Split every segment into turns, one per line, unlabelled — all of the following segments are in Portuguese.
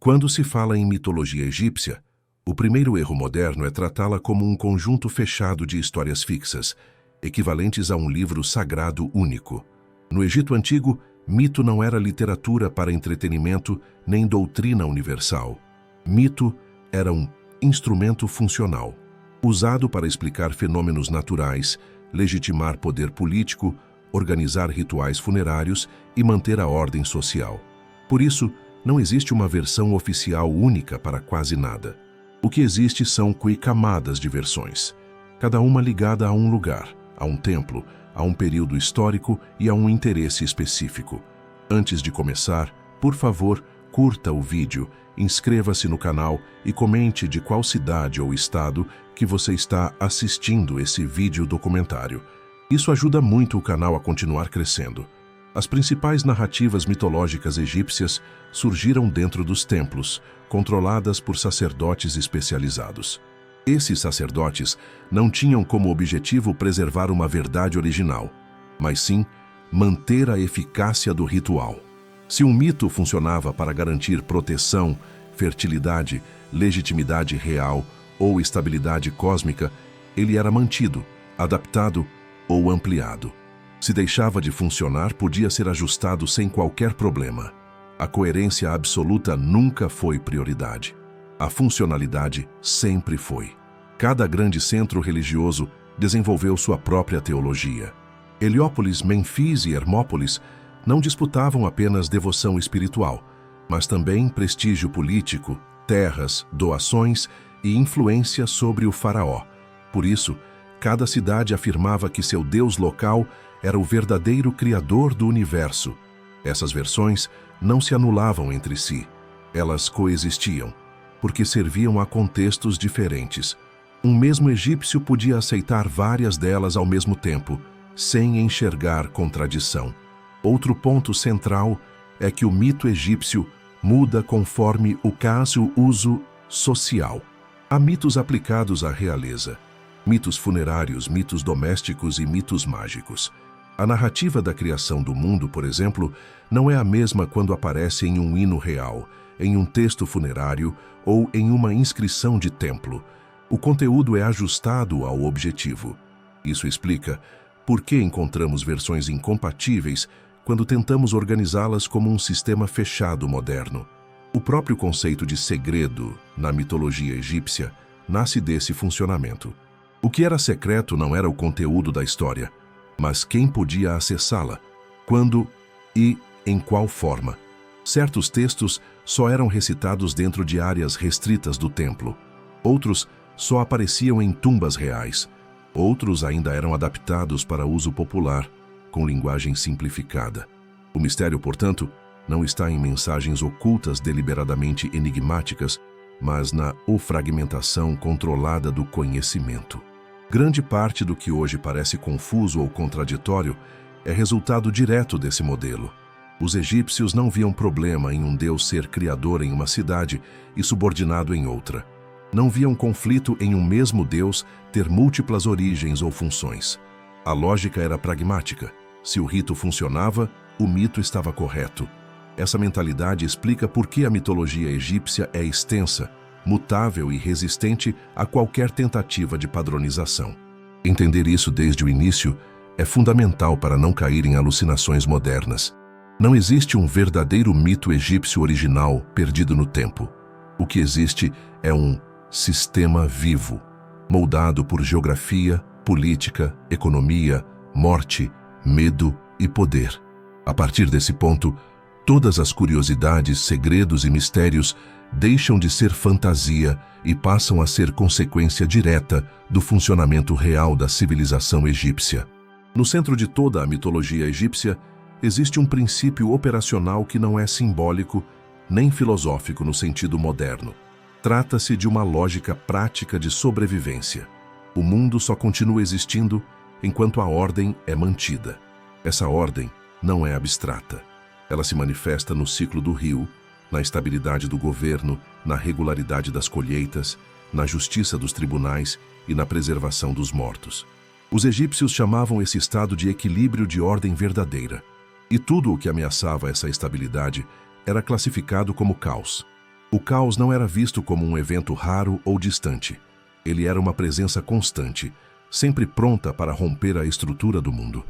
Quando se fala em mitologia egípcia, o primeiro erro moderno é tratá-la como um conjunto fechado de histórias fixas, equivalentes a um livro sagrado único. No Egito Antigo, mito não era literatura para entretenimento nem doutrina universal. Mito era um instrumento funcional, usado para explicar fenômenos naturais, legitimar poder político, organizar rituais funerários e manter a ordem social. Por isso, não existe uma versão oficial única para quase nada. O que existe são camadas de versões, cada uma ligada a um lugar, a um templo, a um período histórico e a um interesse específico. Antes de começar, por favor, curta o vídeo, inscreva-se no canal e comente de qual cidade ou estado que você está assistindo esse vídeo documentário. Isso ajuda muito o canal a continuar crescendo. As principais narrativas mitológicas egípcias surgiram dentro dos templos, controladas por sacerdotes especializados. Esses sacerdotes não tinham como objetivo preservar uma verdade original, mas sim manter a eficácia do ritual. Se um mito funcionava para garantir proteção, fertilidade, legitimidade real ou estabilidade cósmica, ele era mantido, adaptado ou ampliado. Se deixava de funcionar, podia ser ajustado sem qualquer problema. A coerência absoluta nunca foi prioridade. A funcionalidade sempre foi. Cada grande centro religioso desenvolveu sua própria teologia. Heliópolis, Mênfis e Hermópolis não disputavam apenas devoção espiritual, mas também prestígio político, terras, doações e influência sobre o faraó. Por isso, cada cidade afirmava que seu deus local era o verdadeiro criador do universo. Essas versões não se anulavam entre si. Elas coexistiam, porque serviam a contextos diferentes. Um mesmo egípcio podia aceitar várias delas ao mesmo tempo, sem enxergar contradição. Outro ponto central é que o mito egípcio muda conforme o uso social. Há mitos aplicados à realeza, mitos funerários, mitos domésticos e mitos mágicos. A narrativa da criação do mundo, por exemplo, não é a mesma quando aparece em um hino real, em um texto funerário ou em uma inscrição de templo. O conteúdo é ajustado ao objetivo. Isso explica por que encontramos versões incompatíveis quando tentamos organizá-las como um sistema fechado moderno. O próprio conceito de segredo, na mitologia egípcia, nasce desse funcionamento. O que era secreto não era o conteúdo da história, mas quem podia acessá-la, quando e em qual forma. Certos textos só eram recitados dentro de áreas restritas do templo. Outros só apareciam em tumbas reais. Outros ainda eram adaptados para uso popular, com linguagem simplificada. O mistério, portanto, não está em mensagens ocultas deliberadamente enigmáticas, mas na fragmentação controlada do conhecimento. Grande parte do que hoje parece confuso ou contraditório é resultado direto desse modelo. Os egípcios não viam problema em um deus ser criador em uma cidade e subordinado em outra. Não viam conflito em um mesmo deus ter múltiplas origens ou funções. A lógica era pragmática. Se o rito funcionava, o mito estava correto. Essa mentalidade explica por que a mitologia egípcia é extensa, mutável e resistente a qualquer tentativa de padronização. Entender isso desde o início é fundamental para não cair em alucinações modernas. Não existe um verdadeiro mito egípcio original perdido no tempo. O que existe é um sistema vivo, moldado por geografia, política, economia, morte, medo e poder. A partir desse ponto, todas as curiosidades, segredos e mistérios deixam de ser fantasia e passam a ser consequência direta do funcionamento real da civilização egípcia. No centro de toda a mitologia egípcia, existe um princípio operacional que não é simbólico nem filosófico no sentido moderno. Trata-se de uma lógica prática de sobrevivência. O mundo só continua existindo enquanto a ordem é mantida. Essa ordem não é abstrata. Ela se manifesta no ciclo do rio, na estabilidade do governo, na regularidade das colheitas, na justiça dos tribunais e na preservação dos mortos. Os egípcios chamavam esse estado de equilíbrio de ordem verdadeira, e tudo o que ameaçava essa estabilidade era classificado como caos. O caos não era visto como um evento raro ou distante. Ele era uma presença constante, sempre pronta para romper a estrutura do mundo.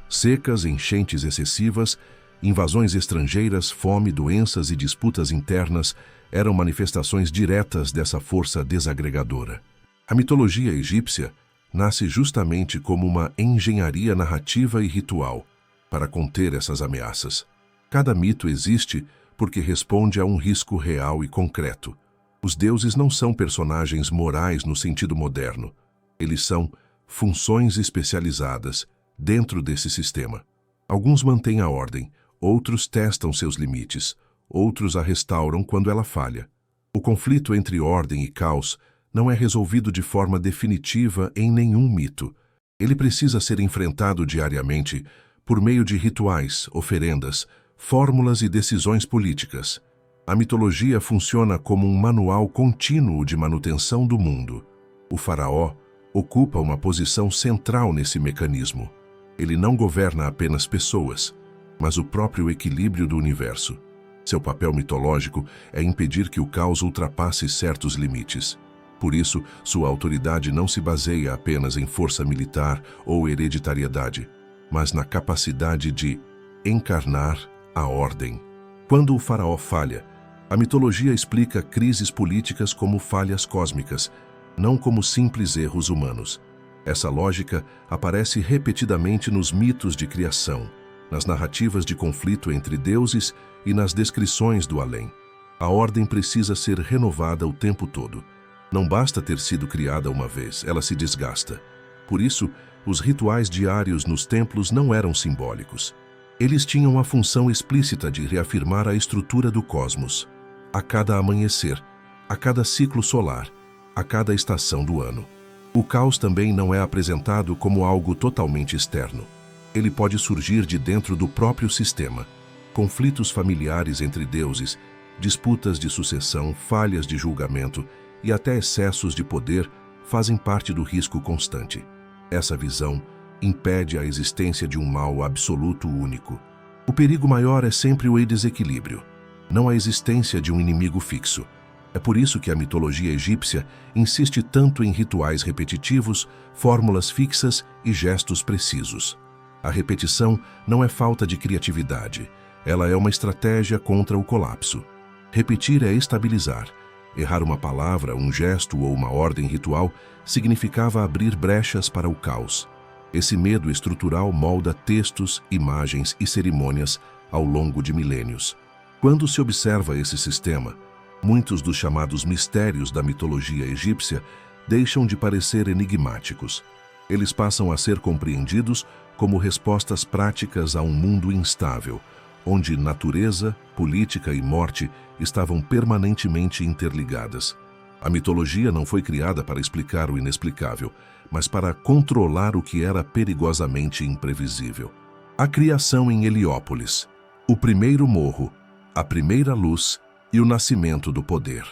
Secas, enchentes excessivas, invasões estrangeiras, fome, doenças e disputas internas eram manifestações diretas dessa força desagregadora. A mitologia egípcia nasce justamente como uma engenharia narrativa e ritual para conter essas ameaças. Cada mito existe porque responde a um risco real e concreto. Os deuses não são personagens morais no sentido moderno. Eles são funções especializadas dentro desse sistema. Alguns mantêm a ordem, outros testam seus limites, outros a restauram quando ela falha. O conflito entre ordem e caos não é resolvido de forma definitiva em nenhum mito. Ele precisa ser enfrentado diariamente por meio de rituais, oferendas, fórmulas e decisões políticas. A mitologia funciona como um manual contínuo de manutenção do mundo. O faraó ocupa uma posição central nesse mecanismo. Ele não governa apenas pessoas, mas o próprio equilíbrio do universo. Seu papel mitológico é impedir que o caos ultrapasse certos limites. Por isso, sua autoridade não se baseia apenas em força militar ou hereditariedade, mas na capacidade de encarnar a ordem. Quando o faraó falha, a mitologia explica crises políticas como falhas cósmicas, não como simples erros humanos. Essa lógica aparece repetidamente nos mitos de criação, nas narrativas de conflito entre deuses e nas descrições do além. A ordem precisa ser renovada o tempo todo. Não basta ter sido criada uma vez, ela se desgasta. Por isso, os rituais diários nos templos não eram simbólicos. Eles tinham a função explícita de reafirmar a estrutura do cosmos. A cada amanhecer, a cada ciclo solar, a cada estação do ano. O caos também não é apresentado como algo totalmente externo. Ele pode surgir de dentro do próprio sistema. Conflitos familiares entre deuses, disputas de sucessão, falhas de julgamento e até excessos de poder fazem parte do risco constante. Essa visão impede a existência de um mal absoluto único. O perigo maior é sempre o desequilíbrio, não a existência de um inimigo fixo. É por isso que a mitologia egípcia insiste tanto em rituais repetitivos, fórmulas fixas e gestos precisos. A repetição não é falta de criatividade, ela é uma estratégia contra o colapso. Repetir é estabilizar. Errar uma palavra, um gesto ou uma ordem ritual significava abrir brechas para o caos. Esse medo estrutural molda textos, imagens e cerimônias ao longo de milênios. Quando se observa esse sistema, muitos dos chamados mistérios da mitologia egípcia deixam de parecer enigmáticos. Eles passam a ser compreendidos como respostas práticas a um mundo instável, onde natureza, política e morte estavam permanentemente interligadas. A mitologia não foi criada para explicar o inexplicável, mas para controlar o que era perigosamente imprevisível. A criação em Heliópolis, o primeiro morro, a primeira luz e o nascimento do poder.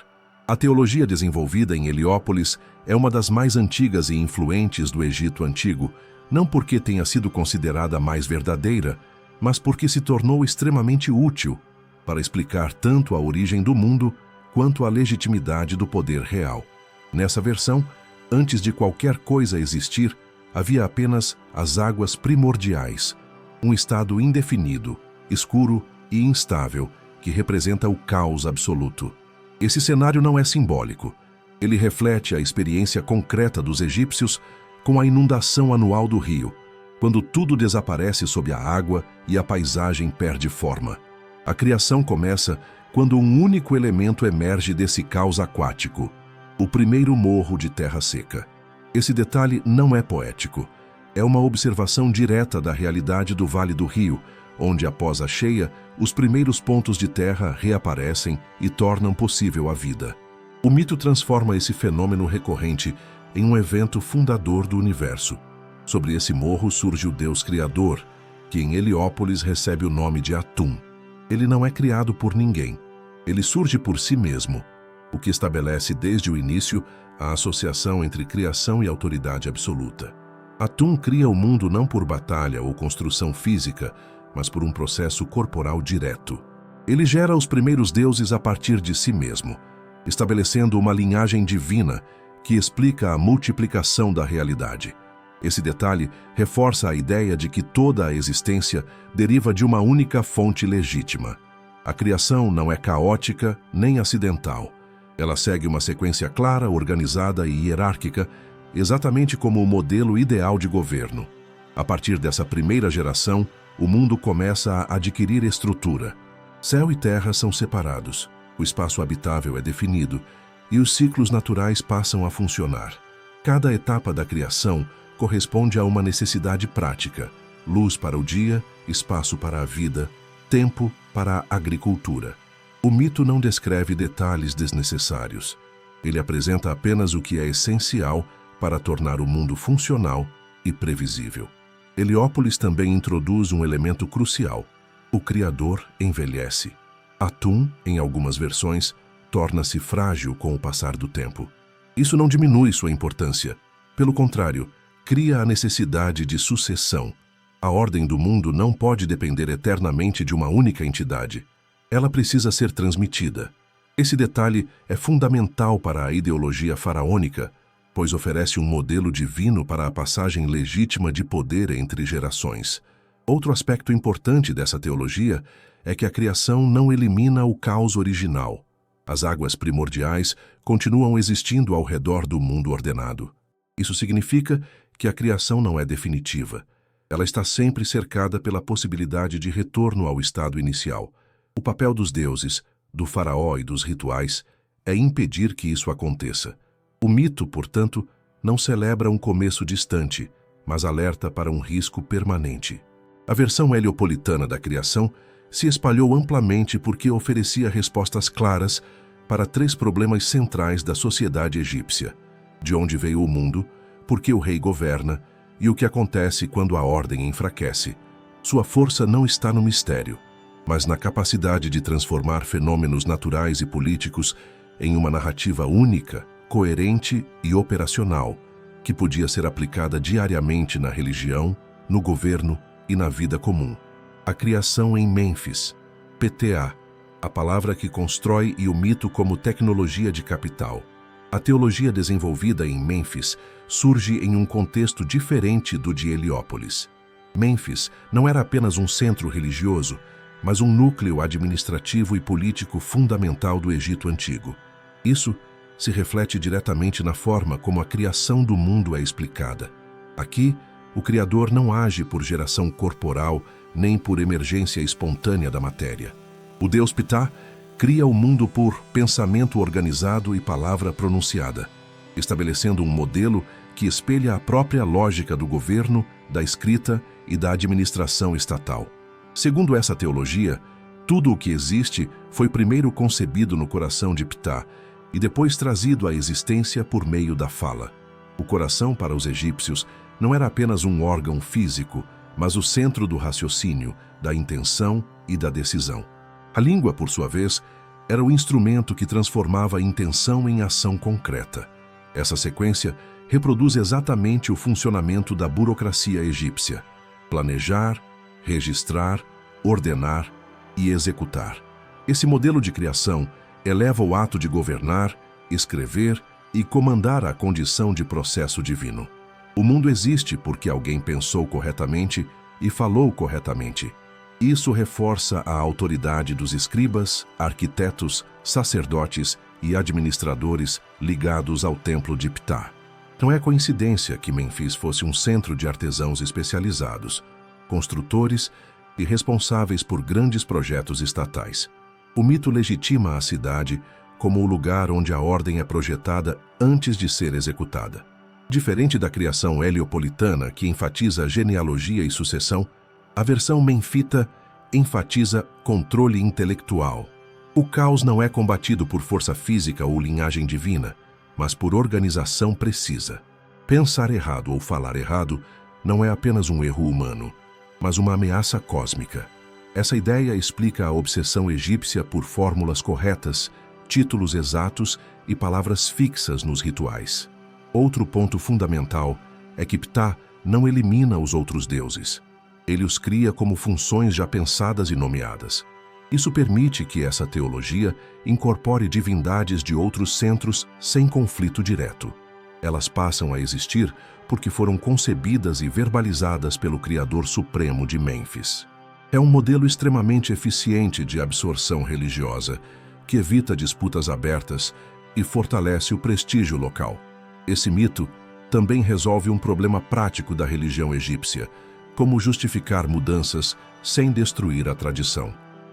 A teologia desenvolvida em Heliópolis é uma das mais antigas e influentes do Egito Antigo, não porque tenha sido considerada mais verdadeira, mas porque se tornou extremamente útil para explicar tanto a origem do mundo quanto a legitimidade do poder real. Nessa versão, antes de qualquer coisa existir, havia apenas as águas primordiais, um estado indefinido, escuro e instável que representa o caos absoluto. Esse cenário não é simbólico. Ele reflete a experiência concreta dos egípcios com a inundação anual do rio, quando tudo desaparece sob a água e a paisagem perde forma. A criação começa quando um único elemento emerge desse caos aquático, o primeiro morro de terra seca. Esse detalhe não é poético. É uma observação direta da realidade do Vale do Rio, onde, após a cheia, os primeiros pontos de terra reaparecem e tornam possível a vida. O mito transforma esse fenômeno recorrente em um evento fundador do universo. Sobre esse morro surge o Deus Criador, que em Heliópolis recebe o nome de Atum. Ele não é criado por ninguém. Ele surge por si mesmo, o que estabelece desde o início a associação entre criação e autoridade absoluta. Atum cria o mundo não por batalha ou construção física, mas por um processo corporal direto. Ele gera os primeiros deuses a partir de si mesmo, estabelecendo uma linhagem divina que explica a multiplicação da realidade. Esse detalhe reforça a ideia de que toda a existência deriva de uma única fonte legítima. A criação não é caótica nem acidental. Ela segue uma sequência clara, organizada e hierárquica, exatamente como o modelo ideal de governo. A partir dessa primeira geração, o mundo começa a adquirir estrutura. Céu e terra são separados, o espaço habitável é definido e os ciclos naturais passam a funcionar. Cada etapa da criação corresponde a uma necessidade prática: luz para o dia, espaço para a vida, tempo para a agricultura. O mito não descreve detalhes desnecessários. Ele apresenta apenas o que é essencial para tornar o mundo funcional e previsível. Heliópolis também introduz um elemento crucial: o Criador envelhece. Atum, em algumas versões, torna-se frágil com o passar do tempo. Isso não diminui sua importância. Pelo contrário, cria a necessidade de sucessão. A ordem do mundo não pode depender eternamente de uma única entidade. Ela precisa ser transmitida. Esse detalhe é fundamental para a ideologia faraônica, pois oferece um modelo divino para a passagem legítima de poder entre gerações. Outro aspecto importante dessa teologia é que a criação não elimina o caos original. As águas primordiais continuam existindo ao redor do mundo ordenado. Isso significa que a criação não é definitiva. Ela está sempre cercada pela possibilidade de retorno ao estado inicial. O papel dos deuses, do faraó e dos rituais é impedir que isso aconteça. O mito, portanto, não celebra um começo distante, mas alerta para um risco permanente. A versão heliopolitana da criação se espalhou amplamente porque oferecia respostas claras para 3 problemas centrais da sociedade egípcia: de onde veio o mundo, por que o rei governa e o que acontece quando a ordem enfraquece. Sua força não está no mistério, mas na capacidade de transformar fenômenos naturais e políticos em uma narrativa única, coerente e operacional, que podia ser aplicada diariamente na religião, no governo e na vida comum. A criação em Mênfis, PTA, a palavra que constrói e o mito como tecnologia de capital. A teologia desenvolvida em Mênfis surge em um contexto diferente do de Heliópolis. Mênfis não era apenas um centro religioso, mas um núcleo administrativo e político fundamental do Egito Antigo. Isso se reflete diretamente na forma como a criação do mundo é explicada. Aqui, o Criador não age por geração corporal nem por emergência espontânea da matéria. O Deus Ptah cria o mundo por pensamento organizado e palavra pronunciada, estabelecendo um modelo que espelha a própria lógica do governo, da escrita e da administração estatal. Segundo essa teologia, tudo o que existe foi primeiro concebido no coração de Ptah e depois trazido à existência por meio da fala. O coração, para os egípcios, não era apenas um órgão físico, mas o centro do raciocínio, da intenção e da decisão. A língua, por sua vez, era o instrumento que transformava a intenção em ação concreta. Essa sequência reproduz exatamente o funcionamento da burocracia egípcia: planejar, registrar, ordenar e executar. Esse modelo de criação eleva o ato de governar, escrever e comandar à condição de processo divino. O mundo existe porque alguém pensou corretamente e falou corretamente. Isso reforça a autoridade dos escribas, arquitetos, sacerdotes e administradores ligados ao templo de Ptah. Não é coincidência que Mênfis fosse um centro de artesãos especializados, construtores e responsáveis por grandes projetos estatais. O mito legitima a cidade como o lugar onde a ordem é projetada antes de ser executada. Diferente da criação heliopolitana, que enfatiza genealogia e sucessão, a versão mênfita enfatiza controle intelectual. O caos não é combatido por força física ou linhagem divina, mas por organização precisa. Pensar errado ou falar errado não é apenas um erro humano, mas uma ameaça cósmica. Essa ideia explica a obsessão egípcia por fórmulas corretas, títulos exatos e palavras fixas nos rituais. Outro ponto fundamental é que Ptah não elimina os outros deuses. Ele os cria como funções já pensadas e nomeadas. Isso permite que essa teologia incorpore divindades de outros centros sem conflito direto. Elas passam a existir porque foram concebidas e verbalizadas pelo Criador Supremo de Mênfis. É um modelo extremamente eficiente de absorção religiosa, que evita disputas abertas e fortalece o prestígio local. Esse mito também resolve um problema prático da religião egípcia, como justificar mudanças sem destruir a tradição.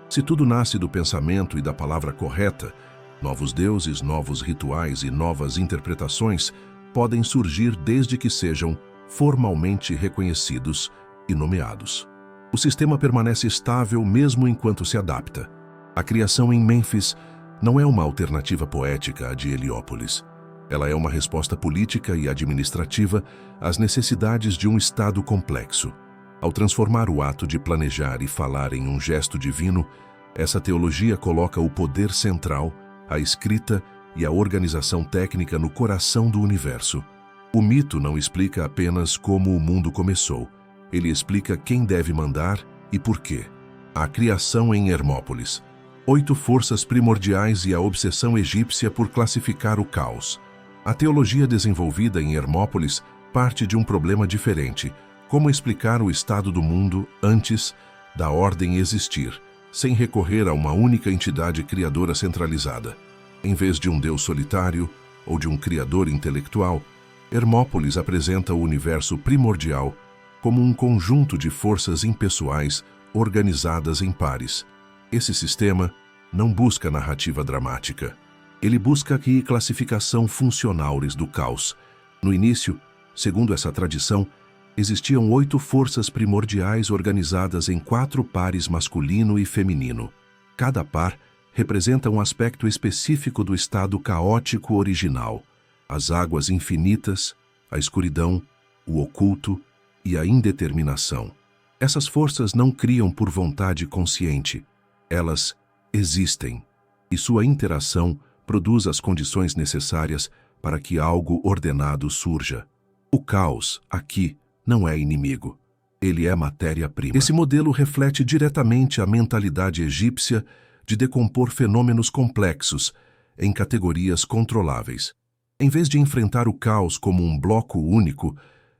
Se tudo nasce do pensamento e da palavra correta, novos deuses, novos rituais e novas interpretações podem surgir desde que sejam formalmente reconhecidos e nomeados. O sistema permanece estável mesmo enquanto se adapta. A criação em Mênfis não é uma alternativa poética à de Heliópolis. Ela é uma resposta política e administrativa às necessidades de um Estado complexo. Ao transformar o ato de planejar e falar em um gesto divino, essa teologia coloca o poder central, a escrita e a organização técnica no coração do universo. O mito não explica apenas como o mundo começou. Ele explica quem deve mandar e por quê. A criação em Hermópolis. 8 forças primordiais e a obsessão egípcia por classificar o caos. A teologia desenvolvida em Hermópolis parte de um problema diferente: como explicar o estado do mundo antes da ordem existir, sem recorrer a uma única entidade criadora centralizada. Em vez de um Deus solitário ou de um criador intelectual, Hermópolis apresenta o universo primordial como um conjunto de forças impessoais organizadas em pares. Esse sistema não busca narrativa dramática. Ele busca a classificação funcional do caos. No início, segundo essa tradição, existiam 8 forças primordiais organizadas em 4 pares masculino e feminino. Cada par representa um aspecto específico do estado caótico original: as águas infinitas, a escuridão, o oculto e a indeterminação. Essas forças não criam por vontade consciente. Elas existem, e sua interação produz as condições necessárias para que algo ordenado surja. O caos, aqui, não é inimigo. Ele é matéria-prima. Esse modelo reflete diretamente a mentalidade egípcia de decompor fenômenos complexos em categorias controláveis. Em vez de enfrentar o caos como um bloco único,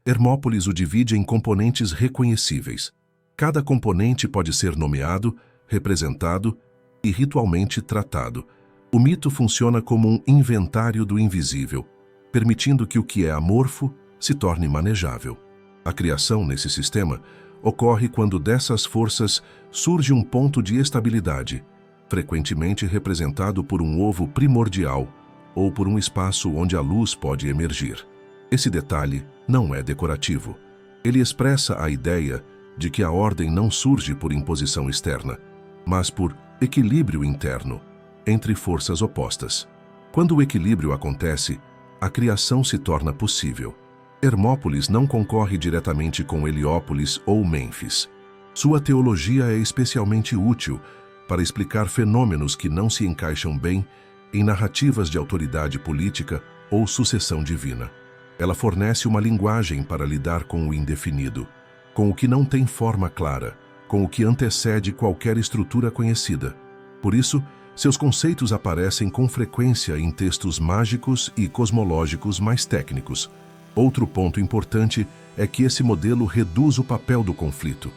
Hermópolis o divide em componentes reconhecíveis. Cada componente pode ser nomeado, representado e ritualmente tratado. O mito funciona como um inventário do invisível, permitindo que o que é amorfo se torne manejável. A criação nesse sistema ocorre quando dessas forças surge um ponto de estabilidade, frequentemente representado por um ovo primordial ou por um espaço onde a luz pode emergir. Esse detalhe não é decorativo. Ele expressa a ideia de que a ordem não surge por imposição externa, mas por equilíbrio interno entre forças opostas. Quando o equilíbrio acontece, a criação se torna possível. Hermópolis não concorre diretamente com Heliópolis ou Mênfis. Sua teologia é especialmente útil para explicar fenômenos que não se encaixam bem em narrativas de autoridade política ou sucessão divina. Ela fornece uma linguagem para lidar com o indefinido, com o que não tem forma clara, com o que antecede qualquer estrutura conhecida. Por isso, seus conceitos aparecem com frequência em textos mágicos e cosmológicos mais técnicos. Outro ponto importante é que esse modelo reduz o papel do conflito.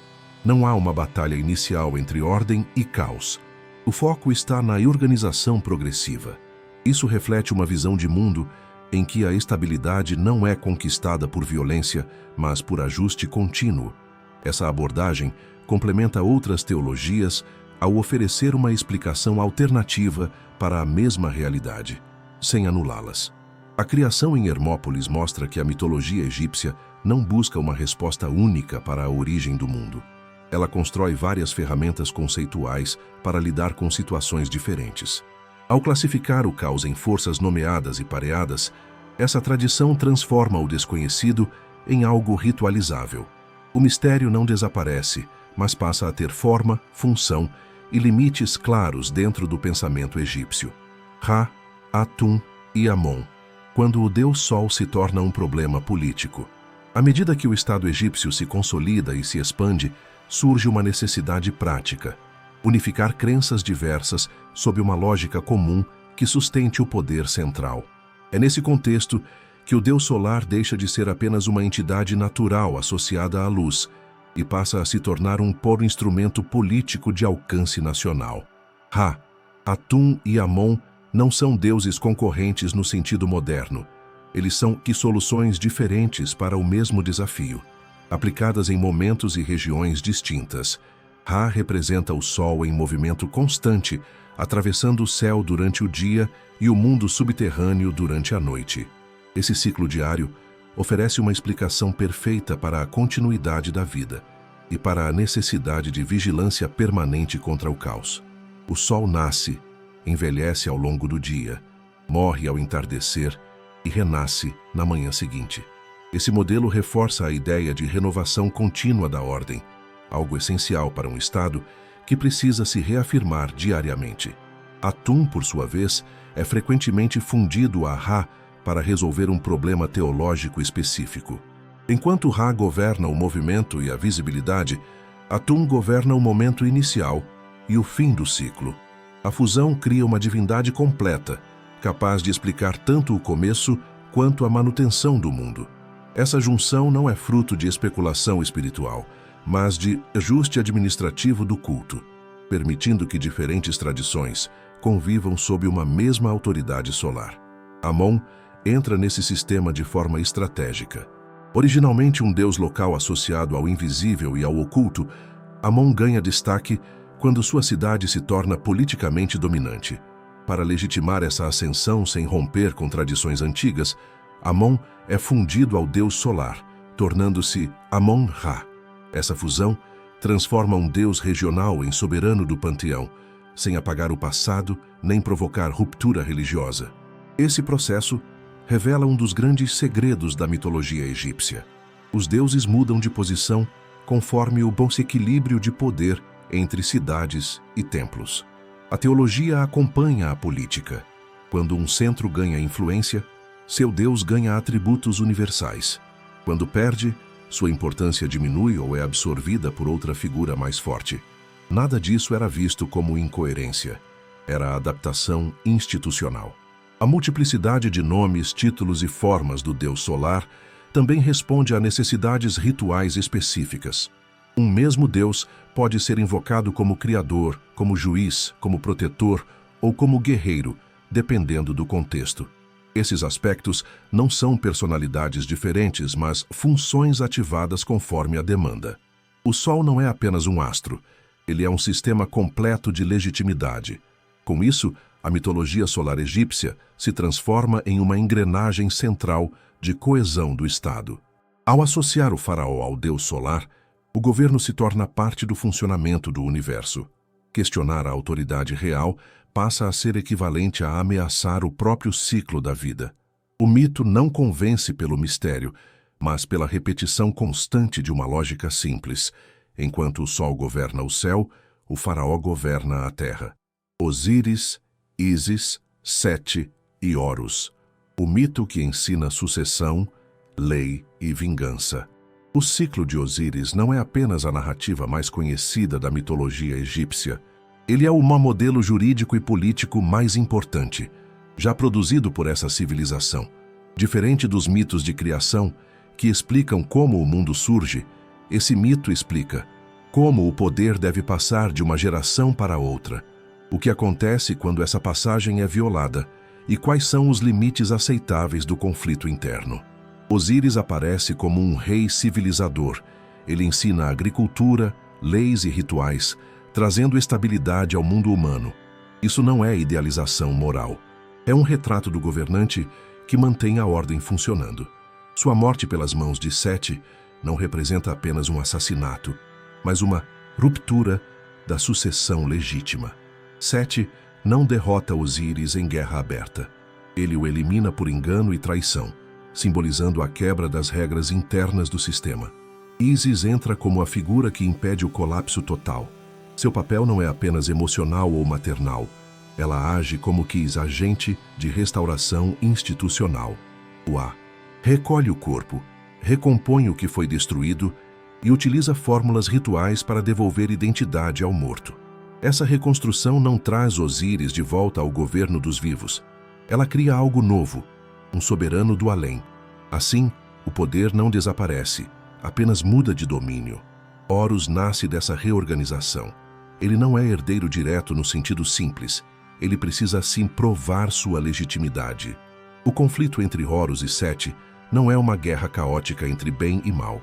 Não há uma batalha inicial entre ordem e caos. O foco está na organização progressiva. Isso reflete uma visão de mundo em que a estabilidade não é conquistada por violência, mas por ajuste contínuo. Essa abordagem complementa outras teologias ao oferecer uma explicação alternativa para a mesma realidade, sem anulá-las. A criação em Hermópolis mostra que a mitologia egípcia não busca uma resposta única para a origem do mundo. Ela constrói várias ferramentas conceituais para lidar com situações diferentes. Ao classificar o caos em forças nomeadas e pareadas, essa tradição transforma o desconhecido em algo ritualizável. O mistério não desaparece, mas passa a ter forma, função e limites claros dentro do pensamento egípcio. Ra, Atum e Amon. Quando o Deus Sol se torna um problema político. À medida que o Estado egípcio se consolida e se expande, surge uma necessidade prática: unificar crenças diversas sob uma lógica comum que sustente o poder central. É nesse contexto que o Deus solar deixa de ser apenas uma entidade natural associada à luz e passa a se tornar um puro instrumento político de alcance nacional. Ra, Atum e Amon não são deuses concorrentes no sentido moderno. Eles são soluções diferentes para o mesmo desafio, aplicadas em momentos e regiões distintas. Ra representa o Sol em movimento constante, atravessando o céu durante o dia e o mundo subterrâneo durante a noite. Esse ciclo diário oferece uma explicação perfeita para a continuidade da vida e para a necessidade de vigilância permanente contra o caos. O Sol nasce, envelhece ao longo do dia, morre ao entardecer e renasce na manhã seguinte. Esse modelo reforça a ideia de renovação contínua da ordem, algo essencial para um Estado que precisa se reafirmar diariamente. Atum, por sua vez, é frequentemente fundido a Ra para resolver um problema teológico específico. Enquanto Ra governa o movimento e a visibilidade, Atum governa o momento inicial e o fim do ciclo. A fusão cria uma divindade completa, capaz de explicar tanto o começo quanto a manutenção do mundo. Essa junção não é fruto de especulação espiritual, mas de ajuste administrativo do culto, permitindo que diferentes tradições convivam sob uma mesma autoridade solar. Amon entra nesse sistema de forma estratégica. Originalmente um deus local associado ao invisível e ao oculto, Amon ganha destaque quando sua cidade se torna politicamente dominante. Para legitimar essa ascensão sem romper com tradições antigas, Amon é fundido ao deus solar, tornando-se Amon-Ra. Essa fusão transforma um deus regional em soberano do panteão, sem apagar o passado nem provocar ruptura religiosa. Esse processo revela um dos grandes segredos da mitologia egípcia. Os deuses mudam de posição conforme o bom equilíbrio de poder entre cidades e templos. A teologia acompanha a política. Quando um centro ganha influência, seu deus ganha atributos universais. Quando perde, sua importância diminui ou é absorvida por outra figura mais forte. Nada disso era visto como incoerência. Era adaptação institucional. A multiplicidade de nomes, títulos e formas do Deus solar também responde a necessidades rituais específicas. Um mesmo Deus pode ser invocado como criador, como juiz, como protetor ou como guerreiro, dependendo do contexto. Esses aspectos não são personalidades diferentes, mas funções ativadas conforme a demanda. O Sol não é apenas um astro, ele é um sistema completo de legitimidade. Com isso, a mitologia solar egípcia se transforma em uma engrenagem central de coesão do Estado. Ao associar o faraó ao deus solar, o governo se torna parte do funcionamento do universo. Questionar a autoridade real passa a ser equivalente a ameaçar o próprio ciclo da vida. O mito não convence pelo mistério, mas pela repetição constante de uma lógica simples. Enquanto o Sol governa o céu, o faraó governa a terra. Osíris, Ísis, Sete e Horus. O mito que ensina sucessão, lei e vingança. O ciclo de Osíris não é apenas a narrativa mais conhecida da mitologia egípcia. Ele é o modelo jurídico e político mais importante, já produzido por essa civilização. Diferente dos mitos de criação, que explicam como o mundo surge, esse mito explica como o poder deve passar de uma geração para outra, o que acontece quando essa passagem é violada e quais são os limites aceitáveis do conflito interno. Osíris aparece como um rei civilizador. Ele ensina agricultura, leis e rituais, trazendo estabilidade ao mundo humano. Isso não é idealização moral. É um retrato do governante que mantém a ordem funcionando. Sua morte pelas mãos de Sete não representa apenas um assassinato, mas uma ruptura da sucessão legítima. Sete não derrota Osíris em guerra aberta. Ele o elimina por engano e traição, simbolizando a quebra das regras internas do sistema. Ísis entra como a figura que impede o colapso total. Seu papel não é apenas emocional ou maternal. Ela age como agente de restauração institucional. O A recolhe o corpo, recompõe o que foi destruído e utiliza fórmulas rituais para devolver identidade ao morto. Essa reconstrução não traz Osíris de volta ao governo dos vivos. Ela cria algo novo, um soberano do além. Assim, o poder não desaparece, apenas muda de domínio. Horus nasce dessa reorganização. Ele não é herdeiro direto no sentido simples. Ele precisa sim provar sua legitimidade. O conflito entre Horus e Sete não é uma guerra caótica entre bem e mal.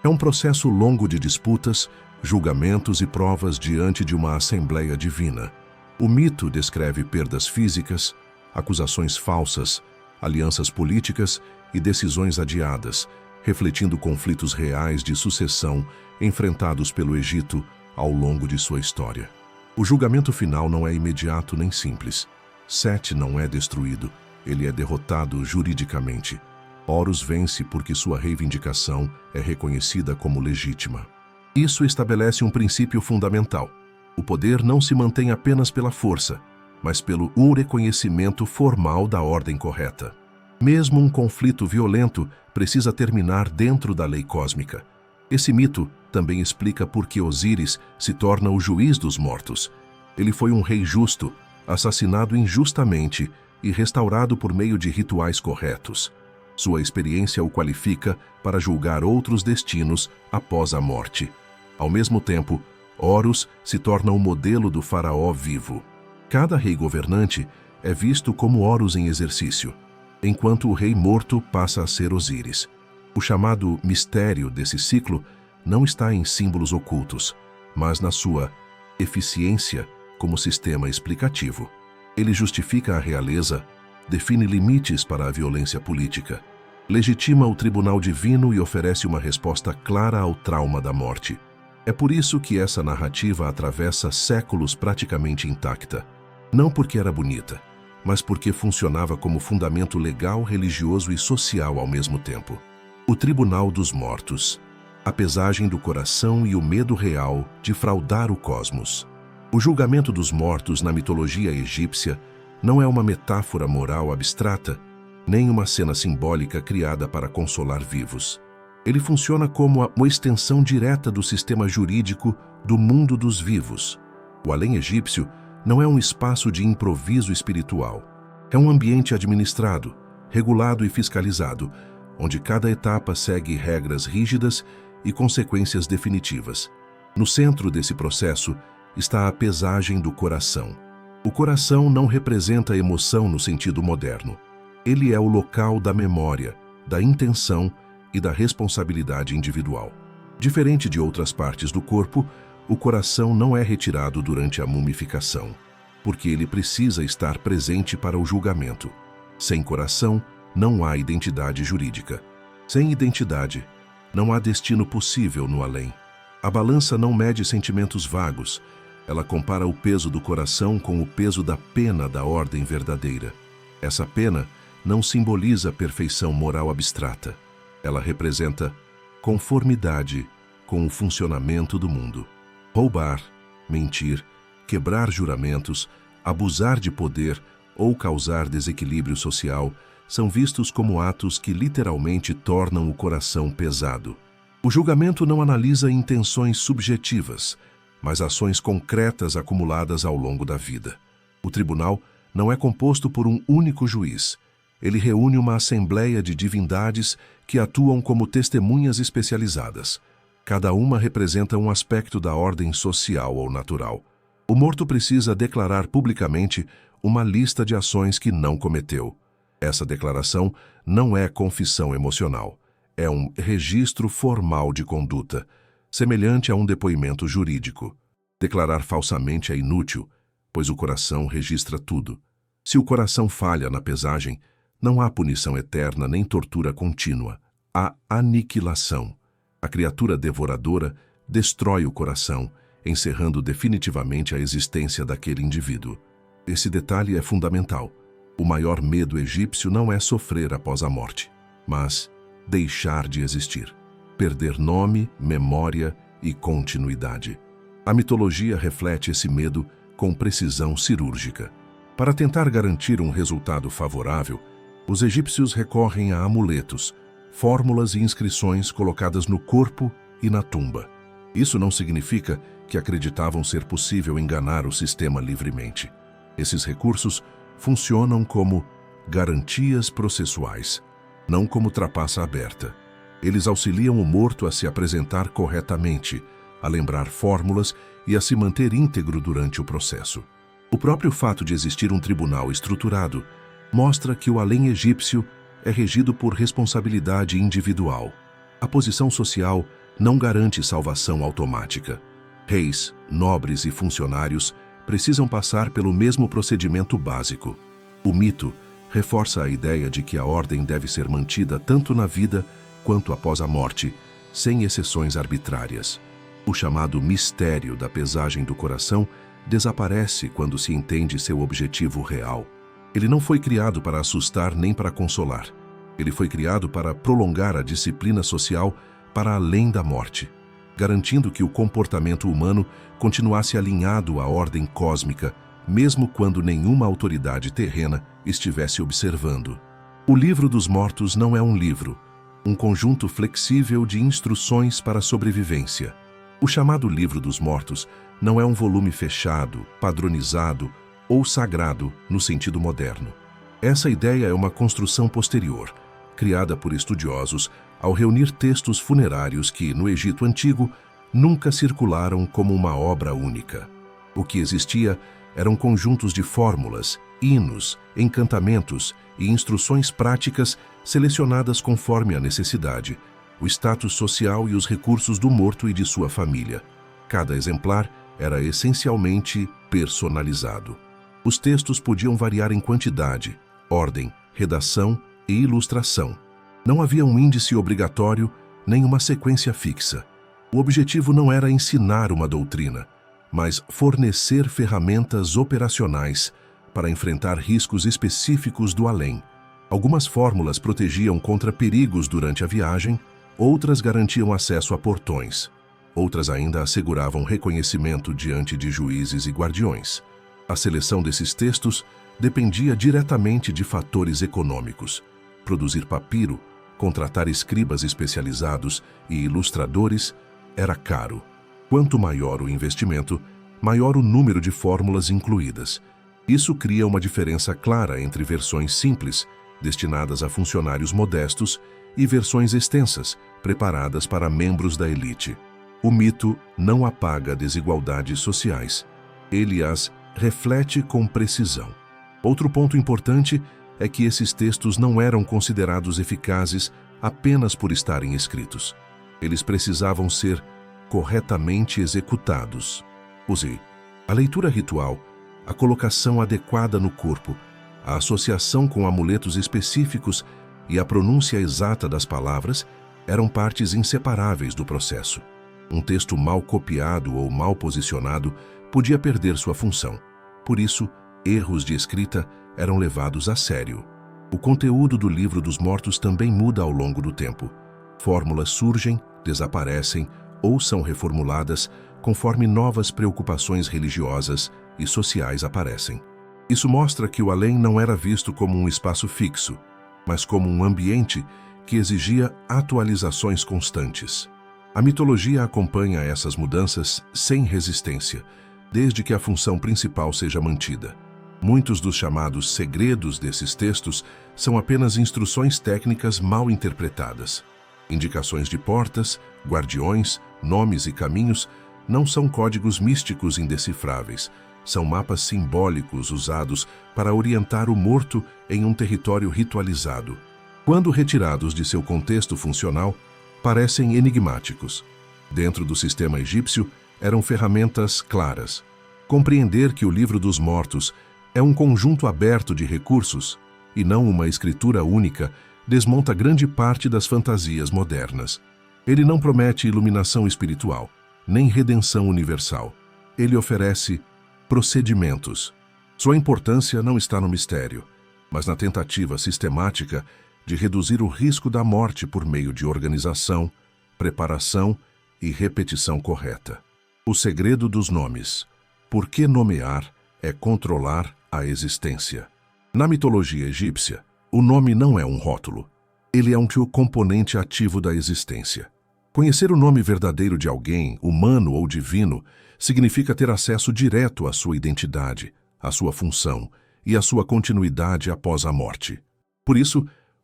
É um processo longo de disputas, julgamentos e provas diante de uma assembleia divina. O mito descreve perdas físicas, acusações falsas, alianças políticas e decisões adiadas, refletindo conflitos reais de sucessão enfrentados pelo Egito ao longo de sua história. O julgamento final não é imediato nem simples. Sete não é destruído, ele é derrotado juridicamente. Horus vence porque sua reivindicação é reconhecida como legítima. Isso estabelece um princípio fundamental. O poder não se mantém apenas pela força, mas pelo reconhecimento formal da ordem correta. Mesmo um conflito violento precisa terminar dentro da lei cósmica. Esse mito também explica por que Osíris se torna o juiz dos mortos. Ele foi um rei justo, assassinado injustamente e restaurado por meio de rituais corretos. Sua experiência o qualifica para julgar outros destinos após a morte. Ao mesmo tempo, Horus se torna o modelo do faraó vivo. Cada rei governante é visto como Horus em exercício, enquanto o rei morto passa a ser Osíris. O chamado mistério desse ciclo não está em símbolos ocultos, mas na sua eficiência como sistema explicativo. Ele justifica a realeza, define limites para a violência política, legitima o tribunal divino e oferece uma resposta clara ao trauma da morte. É por isso que essa narrativa atravessa séculos praticamente intacta. Não porque era bonita, mas porque funcionava como fundamento legal, religioso e social ao mesmo tempo. O Tribunal dos Mortos, a pesagem do coração e o medo real de fraudar o cosmos. O julgamento dos mortos na mitologia egípcia não é uma metáfora moral abstrata, nem uma cena simbólica criada para consolar vivos. Ele funciona como uma extensão direta do sistema jurídico do mundo dos vivos. O além egípcio não é um espaço de improviso espiritual. É um ambiente administrado, regulado e fiscalizado, onde cada etapa segue regras rígidas e consequências definitivas. No centro desse processo está a pesagem do coração. O coração não representa a emoção no sentido moderno. Ele é o local da memória, da intenção e da responsabilidade individual. Diferente de outras partes do corpo, o coração não é retirado durante a mumificação, porque ele precisa estar presente para o julgamento. Sem coração, não há identidade jurídica. Sem identidade, não há destino possível no além. A balança não mede sentimentos vagos. Ela compara o peso do coração com o peso da pena da ordem verdadeira. Essa pena não simboliza perfeição moral abstrata. Ela representa conformidade com o funcionamento do mundo. Roubar, mentir, quebrar juramentos, abusar de poder ou causar desequilíbrio social são vistos como atos que literalmente tornam o coração pesado. O julgamento não analisa intenções subjetivas, mas ações concretas acumuladas ao longo da vida. O tribunal não é composto por um único juiz. Ele reúne uma assembleia de divindades que atuam como testemunhas especializadas. Cada uma representa um aspecto da ordem social ou natural. O morto precisa declarar publicamente uma lista de ações que não cometeu. Essa declaração não é confissão emocional. É um registro formal de conduta, semelhante a um depoimento jurídico. Declarar falsamente é inútil, pois o coração registra tudo. Se o coração falha na pesagem, não há punição eterna nem tortura contínua. Há aniquilação. A criatura devoradora destrói o coração, encerrando definitivamente a existência daquele indivíduo. Esse detalhe é fundamental. O maior medo egípcio não é sofrer após a morte, mas deixar de existir, perder nome, memória e continuidade. A mitologia reflete esse medo com precisão cirúrgica. Para tentar garantir um resultado favorável, os egípcios recorrem a amuletos, fórmulas e inscrições colocadas no corpo e na tumba. Isso não significa que acreditavam ser possível enganar o sistema livremente. Esses recursos funcionam como garantias processuais, não como trapaça aberta. Eles auxiliam o morto a se apresentar corretamente, a lembrar fórmulas e a se manter íntegro durante o processo. O próprio fato de existir um tribunal estruturado mostra que o além egípcio é regido por responsabilidade individual. A posição social não garante salvação automática. Reis, nobres e funcionários precisam passar pelo mesmo procedimento básico. O mito reforça a ideia de que a ordem deve ser mantida tanto na vida quanto após a morte, sem exceções arbitrárias. O chamado mistério da pesagem do coração desaparece quando se entende seu objetivo real. Ele não foi criado para assustar nem para consolar. Ele foi criado para prolongar a disciplina social para além da morte, garantindo que o comportamento humano continuasse alinhado à ordem cósmica, mesmo quando nenhuma autoridade terrena estivesse observando. O Livro dos Mortos não é um livro, um conjunto flexível de instruções para a sobrevivência. O chamado Livro dos Mortos não é um volume fechado, padronizado ou sagrado no sentido moderno. Essa ideia é uma construção posterior, criada por estudiosos ao reunir textos funerários que, no Egito Antigo, nunca circularam como uma obra única. O que existia eram conjuntos de fórmulas, hinos, encantamentos e instruções práticas selecionadas conforme a necessidade, o status social e os recursos do morto e de sua família. Cada exemplar era essencialmente personalizado. Os textos podiam variar em quantidade, ordem, redação e ilustração. Não havia um índice obrigatório nem uma sequência fixa. O objetivo não era ensinar uma doutrina, mas fornecer ferramentas operacionais para enfrentar riscos específicos do além. Algumas fórmulas protegiam contra perigos durante a viagem, outras garantiam acesso a portões. Outras ainda asseguravam reconhecimento diante de juízes e guardiões. A seleção desses textos dependia diretamente de fatores econômicos. Produzir papiro, contratar escribas especializados e ilustradores era caro. Quanto maior o investimento, maior o número de fórmulas incluídas. Isso cria uma diferença clara entre versões simples, destinadas a funcionários modestos, e versões extensas, preparadas para membros da elite. O mito não apaga desigualdades sociais. Ele as reflete com precisão. Outro ponto importante é que esses textos não eram considerados eficazes apenas por estarem escritos. Eles precisavam ser corretamente executados. Use a leitura ritual, a colocação adequada no corpo, a associação com amuletos específicos e a pronúncia exata das palavras eram partes inseparáveis do processo. Um texto mal copiado ou mal posicionado podia perder sua função. Por isso, erros de escrita eram levados a sério. O conteúdo do Livro dos Mortos também muda ao longo do tempo. Fórmulas surgem, desaparecem ou são reformuladas conforme novas preocupações religiosas e sociais aparecem. Isso mostra que o além não era visto como um espaço fixo, mas como um ambiente que exigia atualizações constantes. A mitologia acompanha essas mudanças sem resistência, desde que a função principal seja mantida. Muitos dos chamados segredos desses textos são apenas instruções técnicas mal interpretadas. Indicações de portas, guardiões, nomes e caminhos não são códigos místicos indecifráveis, são mapas simbólicos usados para orientar o morto em um território ritualizado. Quando retirados de seu contexto funcional, parecem enigmáticos. Dentro do sistema egípcio, eram ferramentas claras. Compreender que o Livro dos Mortos é um conjunto aberto de recursos, e não uma escritura única, desmonta grande parte das fantasias modernas. Ele não promete iluminação espiritual, nem redenção universal. Ele oferece procedimentos. Sua importância não está no mistério, mas na tentativa sistemática de reduzir o risco da morte por meio de organização, preparação e repetição correta. O segredo dos nomes. Por que nomear é controlar a existência? Na mitologia egípcia, o nome não é um rótulo. Ele é um componente ativo da existência. Conhecer o nome verdadeiro de alguém, humano ou divino, Significa ter acesso direto à sua identidade, à sua função e à sua continuidade após a morte. Por isso,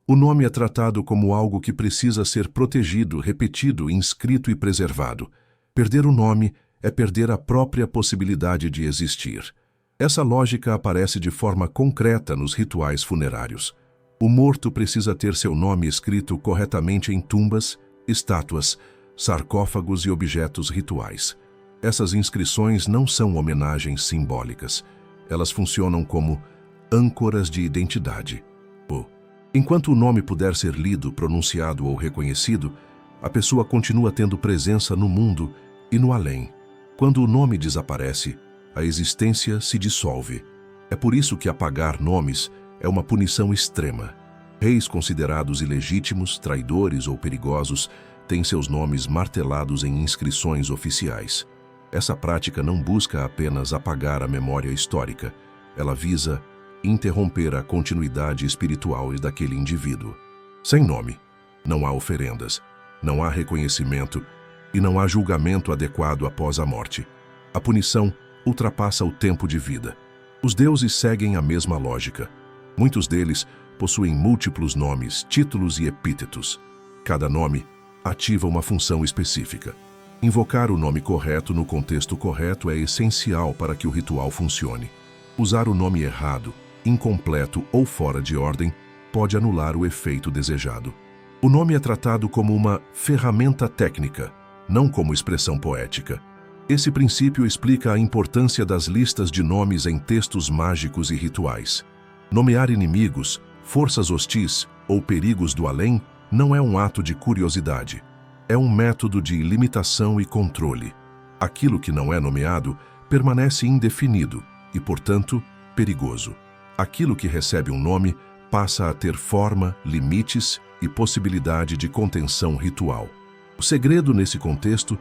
o nome é tratado como algo que precisa ser protegido, repetido, inscrito e preservado. Perder o nome é perder a própria possibilidade de existir. Essa lógica aparece de forma concreta nos rituais funerários. O morto precisa ter seu nome escrito corretamente em tumbas, estátuas, sarcófagos e objetos rituais. Essas inscrições não são homenagens simbólicas. Elas funcionam como âncoras de identidade. Enquanto o nome puder ser lido, pronunciado ou reconhecido, a pessoa continua tendo presença no mundo e no além. Quando o nome desaparece, a existência se dissolve. É por isso que apagar nomes é uma punição extrema. Reis considerados ilegítimos, traidores ou perigosos têm seus nomes martelados em inscrições oficiais. Essa prática não busca apenas apagar a memória histórica, ela visa interromper a continuidade espiritual daquele indivíduo. Sem nome, não há oferendas, não há reconhecimento e não há julgamento adequado após a morte. A punição ultrapassa o tempo de vida. Os deuses seguem a mesma lógica. Muitos deles possuem múltiplos nomes, títulos e epítetos. Cada nome ativa uma função específica. Invocar o nome correto no contexto correto é essencial para que o ritual funcione. Usar o nome errado, incompleto ou fora de ordem pode anular o efeito desejado. O nome é tratado como uma ferramenta técnica, não como expressão poética. Esse princípio explica a importância das listas de nomes em textos mágicos e rituais. Nomear inimigos, forças hostis ou perigos do além não é um ato de curiosidade. É um método de limitação e controle. Aquilo que não é nomeado permanece indefinido e, portanto, perigoso. Aquilo que recebe um nome passa a ter forma, limites e possibilidade de contenção ritual. O segredo nesse contexto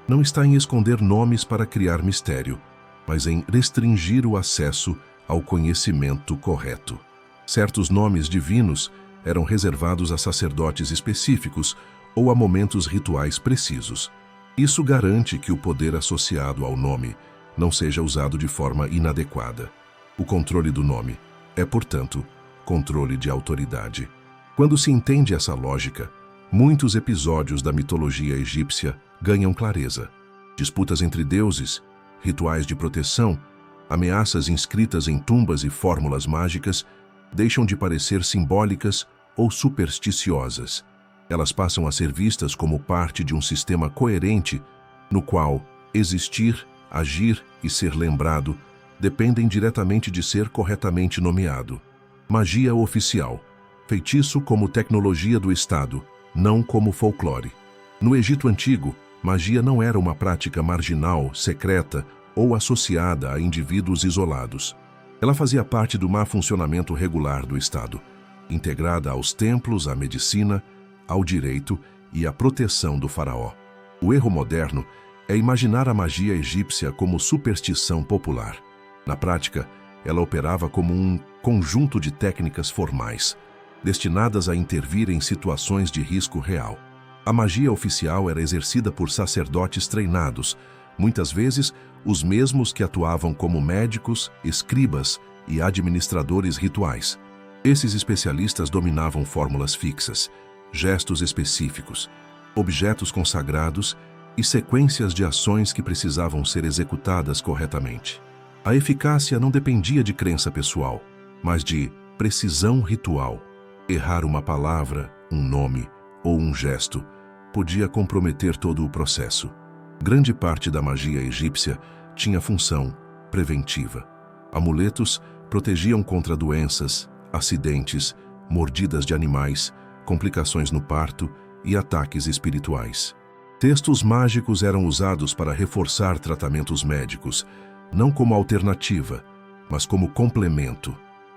não está em esconder nomes para criar mistério, mas em restringir o acesso ao conhecimento correto. Certos nomes divinos eram reservados a sacerdotes específicos ou a momentos rituais precisos. Isso garante que o poder associado ao nome não seja usado de forma inadequada. O controle do nome é, portanto, controle de autoridade. Quando se entende essa lógica, muitos episódios da mitologia egípcia ganham clareza. Disputas entre deuses, rituais de proteção, ameaças inscritas em tumbas e fórmulas mágicas deixam de parecer simbólicas ou supersticiosas. Elas passam a ser vistas como parte de um sistema coerente no qual existir, agir e ser lembrado dependem diretamente de ser corretamente nomeado. Magia oficial. Feitiço como tecnologia do Estado, não como folclore. No Egito Antigo, magia não era uma prática marginal, secreta ou associada a indivíduos isolados. Ela fazia parte do má funcionamento regular do Estado, integrada aos templos, à medicina, ao direito e à proteção do faraó. O erro moderno é imaginar a magia egípcia como superstição popular. Na prática, ela operava como um conjunto de técnicas formais, destinadas a intervir em situações de risco real. A magia oficial era exercida por sacerdotes treinados, muitas vezes os mesmos que atuavam como médicos, escribas e administradores rituais. Esses especialistas dominavam fórmulas fixas, gestos específicos, objetos consagrados e sequências de ações que precisavam ser executadas corretamente. A eficácia não dependia de crença pessoal, mas de precisão ritual. Errar uma palavra, um nome ou um gesto podia comprometer todo o processo. Grande parte da magia egípcia tinha função preventiva. Amuletos protegiam contra doenças, acidentes, mordidas de animais, complicações no parto e ataques espirituais. Textos mágicos eram usados para reforçar tratamentos médicos, não como alternativa, mas como complemento.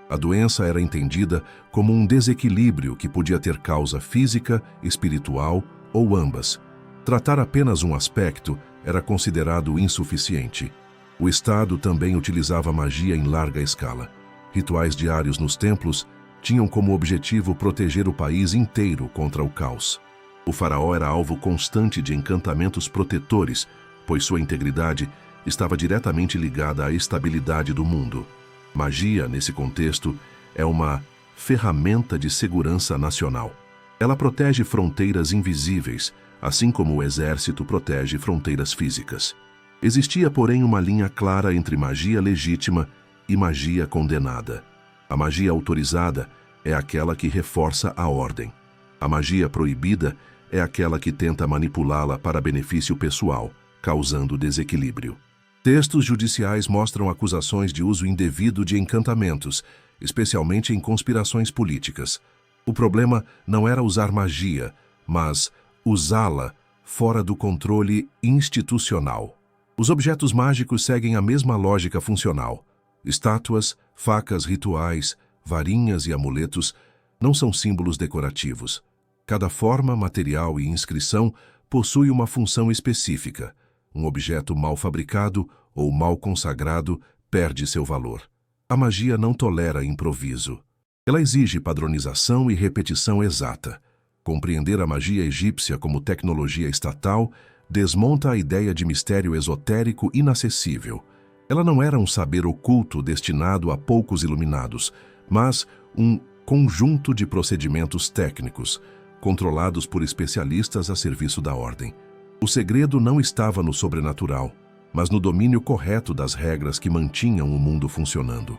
A doença era entendida como um desequilíbrio que podia ter causa física, espiritual ou ambas. Tratar apenas um aspecto era considerado insuficiente. O Estado também utilizava magia em larga escala. Rituais diários nos templos tinham como objetivo proteger o país inteiro contra o caos. O faraó era alvo constante de encantamentos protetores, pois sua integridade estava diretamente ligada à estabilidade do mundo. Magia, nesse contexto, é uma ferramenta de segurança nacional. Ela protege fronteiras invisíveis, assim como o exército protege fronteiras físicas. Existia, porém, uma linha clara entre magia legítima e magia condenada. A magia autorizada é aquela que reforça a ordem. A magia proibida é aquela que tenta manipulá-la para benefício pessoal, causando desequilíbrio. Textos judiciais mostram acusações de uso indevido de encantamentos, especialmente em conspirações políticas. O problema não era usar magia, mas usá-la fora do controle institucional. Os objetos mágicos seguem a mesma lógica funcional. Estátuas, facas rituais, varinhas e amuletos não são símbolos decorativos. Cada forma, material e inscrição possui uma função específica. Um objeto mal fabricado ou mal consagrado perde seu valor. A magia não tolera improviso. Ela exige padronização e repetição exata. Compreender a magia egípcia como tecnologia estatal desmonta a ideia de mistério esotérico inacessível. Ela não era um saber oculto destinado a poucos iluminados, mas um conjunto de procedimentos técnicos, controlados por especialistas a serviço da ordem. O segredo não estava no sobrenatural, mas no domínio correto das regras que mantinham o mundo funcionando.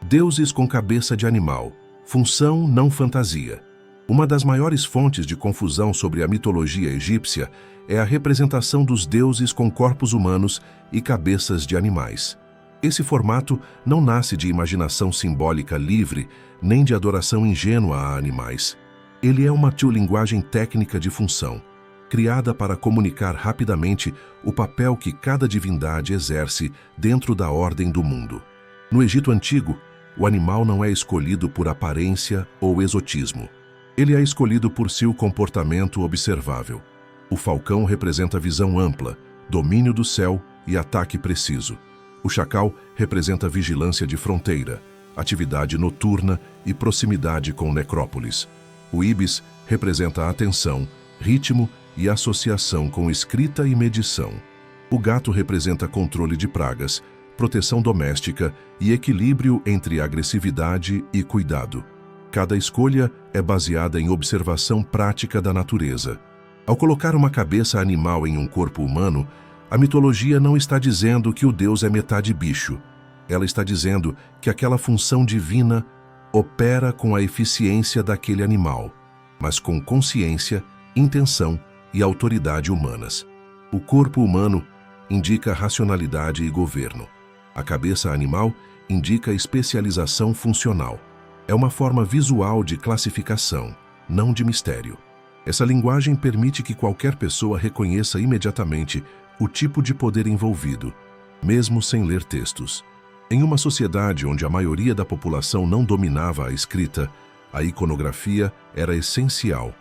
Deuses com cabeça de animal, função não fantasia. Uma das maiores fontes de confusão sobre a mitologia egípcia é a representação dos deuses com corpos humanos e cabeças de animais. Esse formato não nasce de imaginação simbólica livre, nem de adoração ingênua a animais. Ele é uma linguagem técnica de função, criada para comunicar rapidamente o papel que cada divindade exerce dentro da ordem do mundo. No Egito Antigo, o animal não é escolhido por aparência ou exotismo. Ele é escolhido por seu comportamento observável. O falcão representa visão ampla, domínio do céu e ataque preciso. O chacal representa vigilância de fronteira, atividade noturna e proximidade com necrópolis. O íbis representa atenção, ritmo e associação com escrita e medição. O gato representa controle de pragas, proteção doméstica e equilíbrio entre agressividade e cuidado. Cada escolha é baseada em observação prática da natureza. Ao colocar uma cabeça animal em um corpo humano, a mitologia não está dizendo que o Deus é metade bicho. Ela está dizendo que aquela função divina opera com a eficiência daquele animal, mas com consciência, intenção e autoridade humanas. O corpo humano indica racionalidade e governo. A cabeça animal indica especialização funcional. É uma forma visual de classificação, não de mistério. Essa linguagem permite que qualquer pessoa reconheça imediatamente o tipo de poder envolvido, mesmo sem ler textos. Em uma sociedade onde a maioria da população não dominava a escrita, a iconografia era essencial.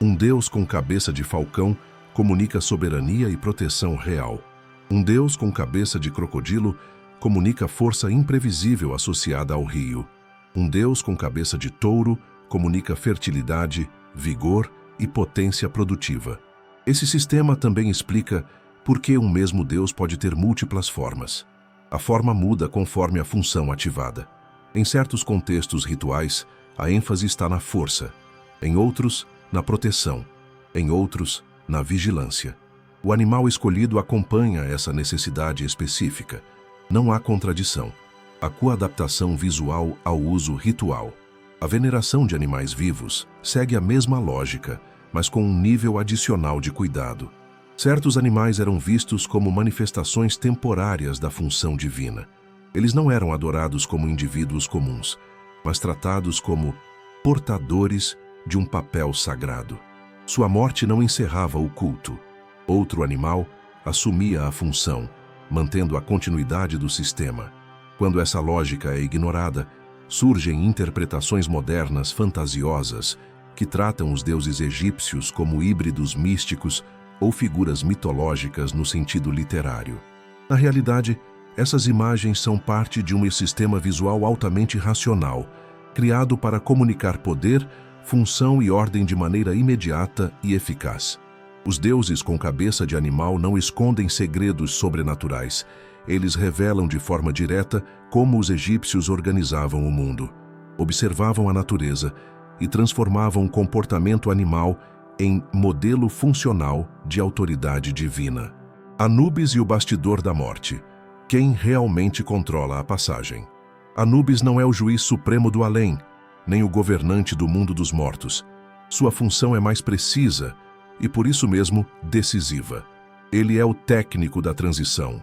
Um deus com cabeça de falcão comunica soberania e proteção real. Um deus com cabeça de crocodilo comunica força imprevisível associada ao rio. Um deus com cabeça de touro comunica fertilidade, vigor e potência produtiva. Esse sistema também explica por que um mesmo deus pode ter múltiplas formas. A forma muda conforme a função ativada. Em certos contextos rituais, a ênfase está na força. Em outros, na proteção. Em outros, na vigilância. O animal escolhido acompanha essa necessidade específica. Não há contradição. A coadaptação visual ao uso ritual. A veneração de animais vivos segue a mesma lógica, mas com um nível adicional de cuidado. Certos animais eram vistos como manifestações temporárias da função divina. Eles não eram adorados como indivíduos comuns, mas tratados como portadores de um papel sagrado. Sua morte não encerrava o culto. Outro animal assumia a função, mantendo a continuidade do sistema. Quando essa lógica é ignorada, surgem interpretações modernas fantasiosas que tratam os deuses egípcios como híbridos místicos ou figuras mitológicas no sentido literário. Na realidade, essas imagens são parte de um sistema visual altamente racional, criado para comunicar poder, função e ordem de maneira imediata e eficaz. Os deuses com cabeça de animal não escondem segredos sobrenaturais. eles revelam de forma direta como os egípcios organizavam o mundo, observavam a natureza e transformavam o comportamento animal em modelo funcional de autoridade divina. Anubis e o bastidor da morte. Quem realmente controla a passagem? Anubis não é o juiz supremo do além, nem o governante do mundo dos mortos. Sua função é mais precisa e, por isso mesmo, decisiva. Ele é o técnico da transição,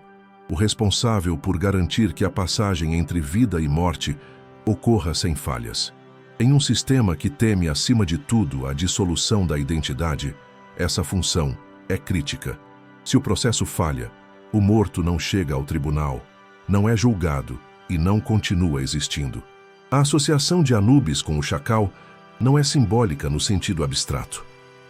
o responsável por garantir que a passagem entre vida e morte ocorra sem falhas. Em um sistema que teme, acima de tudo, a dissolução da identidade, essa função é crítica. Se o processo falha, o morto não chega ao tribunal, não é julgado e não continua existindo. A associação de Anubis com o chacal não é simbólica no sentido abstrato.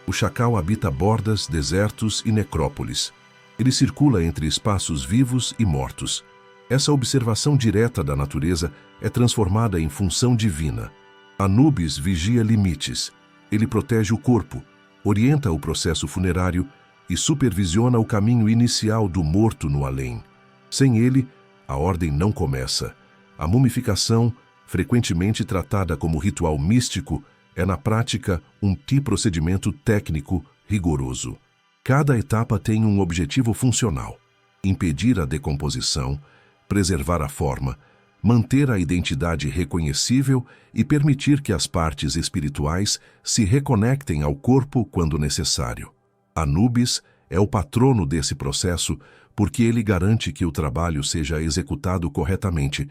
O chacal habita bordas, desertos e necrópolis. Ele circula entre espaços vivos e mortos. Essa observação direta da natureza é transformada em função divina. Anubis vigia limites. Ele protege o corpo, orienta o processo funerário e supervisiona o caminho inicial do morto no além. Sem ele, a ordem não começa. A mumificação, frequentemente tratada como ritual místico, é na prática um procedimento técnico rigoroso. Cada etapa tem um objetivo funcional: impedir a decomposição, preservar a forma, manter a identidade reconhecível e permitir que as partes espirituais se reconectem ao corpo quando necessário. Anubis é o patrono desse processo porque ele garante que o trabalho seja executado corretamente,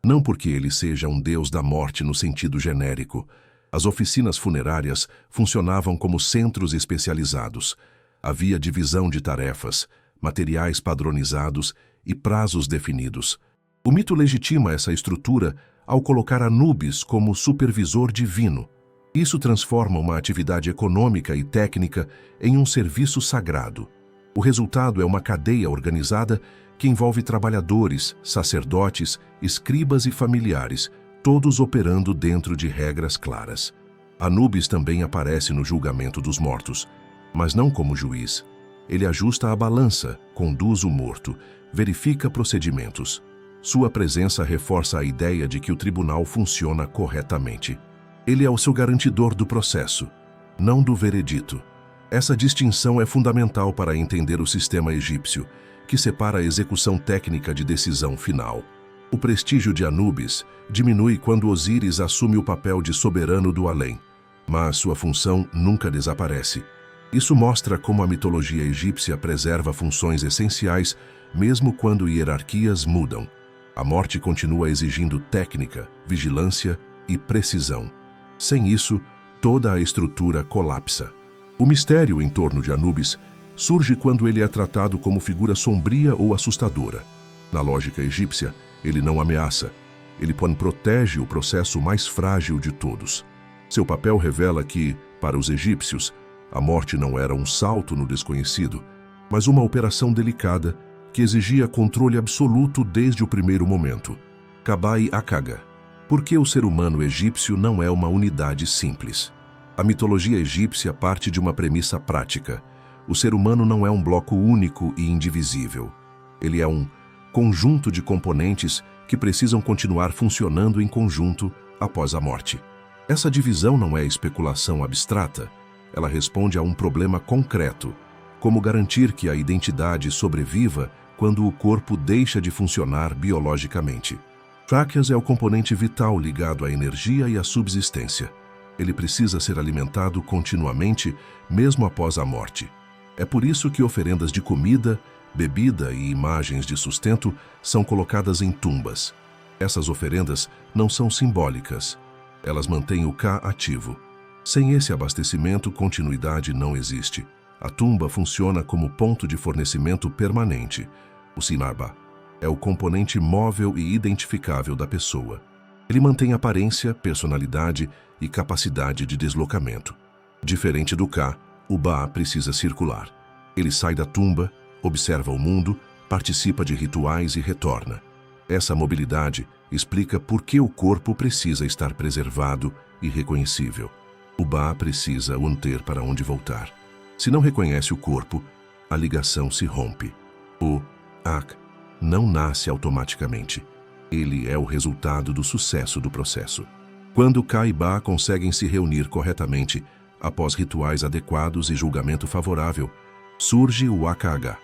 não porque ele seja um deus da morte no sentido genérico. As oficinas funerárias funcionavam como centros especializados. Havia divisão de tarefas, materiais padronizados e prazos definidos. O mito legitima essa estrutura ao colocar Anubis como supervisor divino. Isso transforma uma atividade econômica e técnica em um serviço sagrado. O resultado é uma cadeia organizada que envolve trabalhadores, sacerdotes, escribas e familiares, todos operando dentro de regras claras. Anubis também aparece no julgamento dos mortos, mas não como juiz. Ele ajusta a balança, conduz o morto, verifica procedimentos. Sua presença reforça a ideia de que o tribunal funciona corretamente. Ele é o seu garantidor do processo, não do veredito. Essa distinção é fundamental para entender o sistema egípcio, que separa a execução técnica de decisão final. O prestígio de Anubis diminui quando Osíris assume o papel de soberano do além, mas sua função nunca desaparece. Isso mostra como a mitologia egípcia preserva funções essenciais, mesmo quando hierarquias mudam. A morte continua exigindo técnica, vigilância e precisão. Sem isso, toda a estrutura colapsa. O mistério em torno de Anubis surge quando ele é tratado como figura sombria ou assustadora. Na lógica egípcia, ele não ameaça, ele protege o processo mais frágil de todos. Seu papel revela que, para os egípcios, a morte não era um salto no desconhecido, mas uma operação delicada que exigia controle absoluto desde o primeiro momento. Kabai Akaga. Por que o ser humano egípcio não é uma unidade simples? A mitologia egípcia parte de uma premissa prática. O ser humano não é um bloco único e indivisível. Ele é um conjunto de componentes que precisam continuar funcionando em conjunto após a morte. Essa divisão não é especulação abstrata. Ela responde a um problema concreto: como garantir que a identidade sobreviva quando o corpo deixa de funcionar biologicamente. Tráqueas é o componente vital ligado à energia e à subsistência. Ele precisa ser alimentado continuamente, mesmo após a morte. É por isso que oferendas de comida, bebida e imagens de sustento são colocadas em tumbas. Essas oferendas não são simbólicas. Elas mantêm o Ka ativo. Sem esse abastecimento, continuidade não existe. A tumba funciona como ponto de fornecimento permanente. O Sinarba é o componente móvel e identificável da pessoa. Ele mantém aparência, personalidade e capacidade de deslocamento. Diferente do Ka, o Ba precisa circular. Ele sai da tumba, observa o mundo, participa de rituais e retorna. Essa mobilidade explica por que o corpo precisa estar preservado e reconhecível. O Ba precisa o ter para onde voltar. Se não reconhece o corpo, a ligação se rompe. O Ak não nasce automaticamente. Ele é o resultado do sucesso do processo. Quando Ka e Ba conseguem se reunir corretamente, após rituais adequados e julgamento favorável, surge o Aka-H.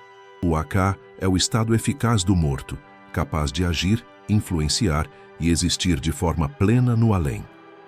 O Aka é o estado eficaz do morto, capaz de agir, influenciar e existir de forma plena no além.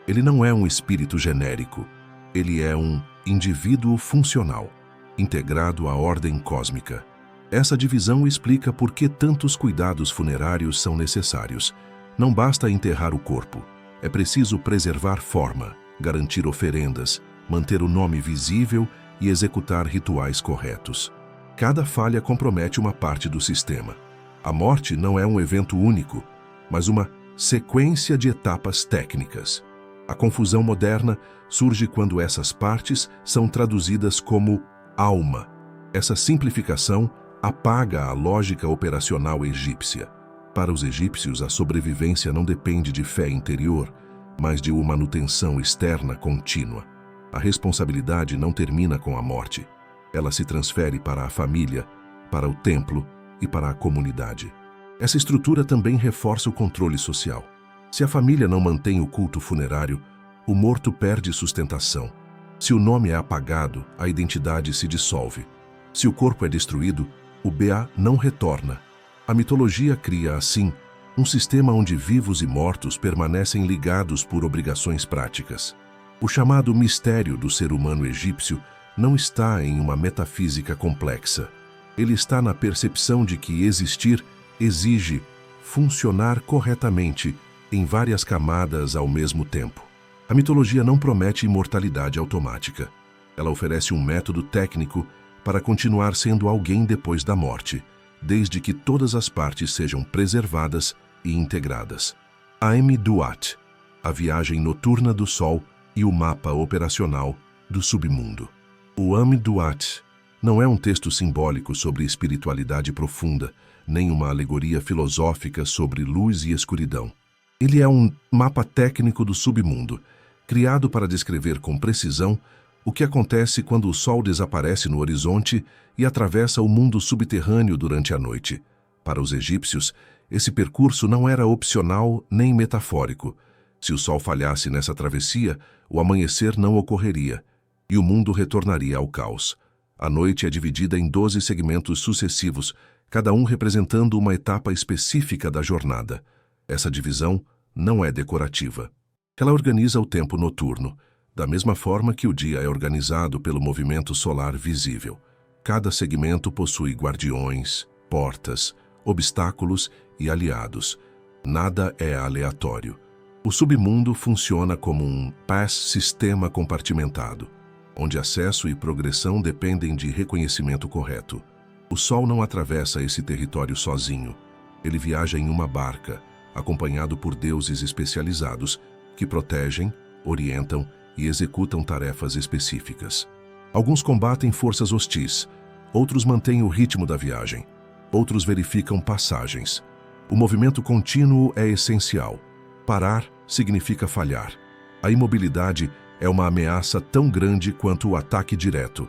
Ele não é um espírito genérico. Ele é um indivíduo funcional, integrado à ordem cósmica. Essa divisão explica por que tantos cuidados funerários são necessários. Não basta enterrar o corpo. É preciso preservar forma, garantir oferendas, manter o nome visível e executar rituais corretos. Cada falha compromete uma parte do sistema. A morte não é um evento único, mas uma sequência de etapas técnicas. A confusão moderna surge quando essas partes são traduzidas como alma. Essa simplificação apaga a lógica operacional egípcia. Para os egípcios, a sobrevivência não depende de fé interior, mas de uma manutenção externa contínua. A responsabilidade não termina com a morte. Ela se transfere para a família, para o templo e para a comunidade. Essa estrutura também reforça o controle social. Se a família não mantém o culto funerário, o morto perde sustentação. Se o nome é apagado, a identidade se dissolve. Se o corpo é destruído, o Ba não retorna. A mitologia cria, assim, um sistema onde vivos e mortos permanecem ligados por obrigações práticas. O chamado mistério do ser humano egípcio não está em uma metafísica complexa. Ele está na percepção de que existir exige funcionar corretamente em várias camadas ao mesmo tempo. A mitologia não promete imortalidade automática. Ela oferece um método técnico para continuar sendo alguém depois da morte, desde que todas as partes sejam preservadas e integradas. Am-Duat, a viagem noturna do Sol e o mapa operacional do submundo. O Am-Duat não é um texto simbólico sobre espiritualidade profunda, nem uma alegoria filosófica sobre luz e escuridão. Ele é um mapa técnico do submundo, criado para descrever com precisão o que acontece quando o Sol desaparece no horizonte e atravessa o mundo subterrâneo durante a noite. Para os egípcios, esse percurso não era opcional nem metafórico. Se o Sol falhasse nessa travessia, o amanhecer não ocorreria e o mundo retornaria ao caos. A noite é dividida em 12 segmentos sucessivos, cada um representando uma etapa específica da jornada. Essa divisão não é decorativa. Ela organiza o tempo noturno, da mesma forma que o dia é organizado pelo movimento solar visível. Cada segmento possui guardiões, portas, obstáculos e aliados. Nada é aleatório. O submundo funciona como um pass-sistema compartimentado, onde acesso e progressão dependem de reconhecimento correto. O Sol não atravessa esse território sozinho. Ele viaja em uma barca, acompanhado por deuses especializados que protegem, orientam e executam tarefas específicas. Alguns combatem forças hostis, outros mantêm o ritmo da viagem, outros verificam passagens. O movimento contínuo é essencial. Parar significa falhar. A imobilidade é uma ameaça tão grande quanto o ataque direto.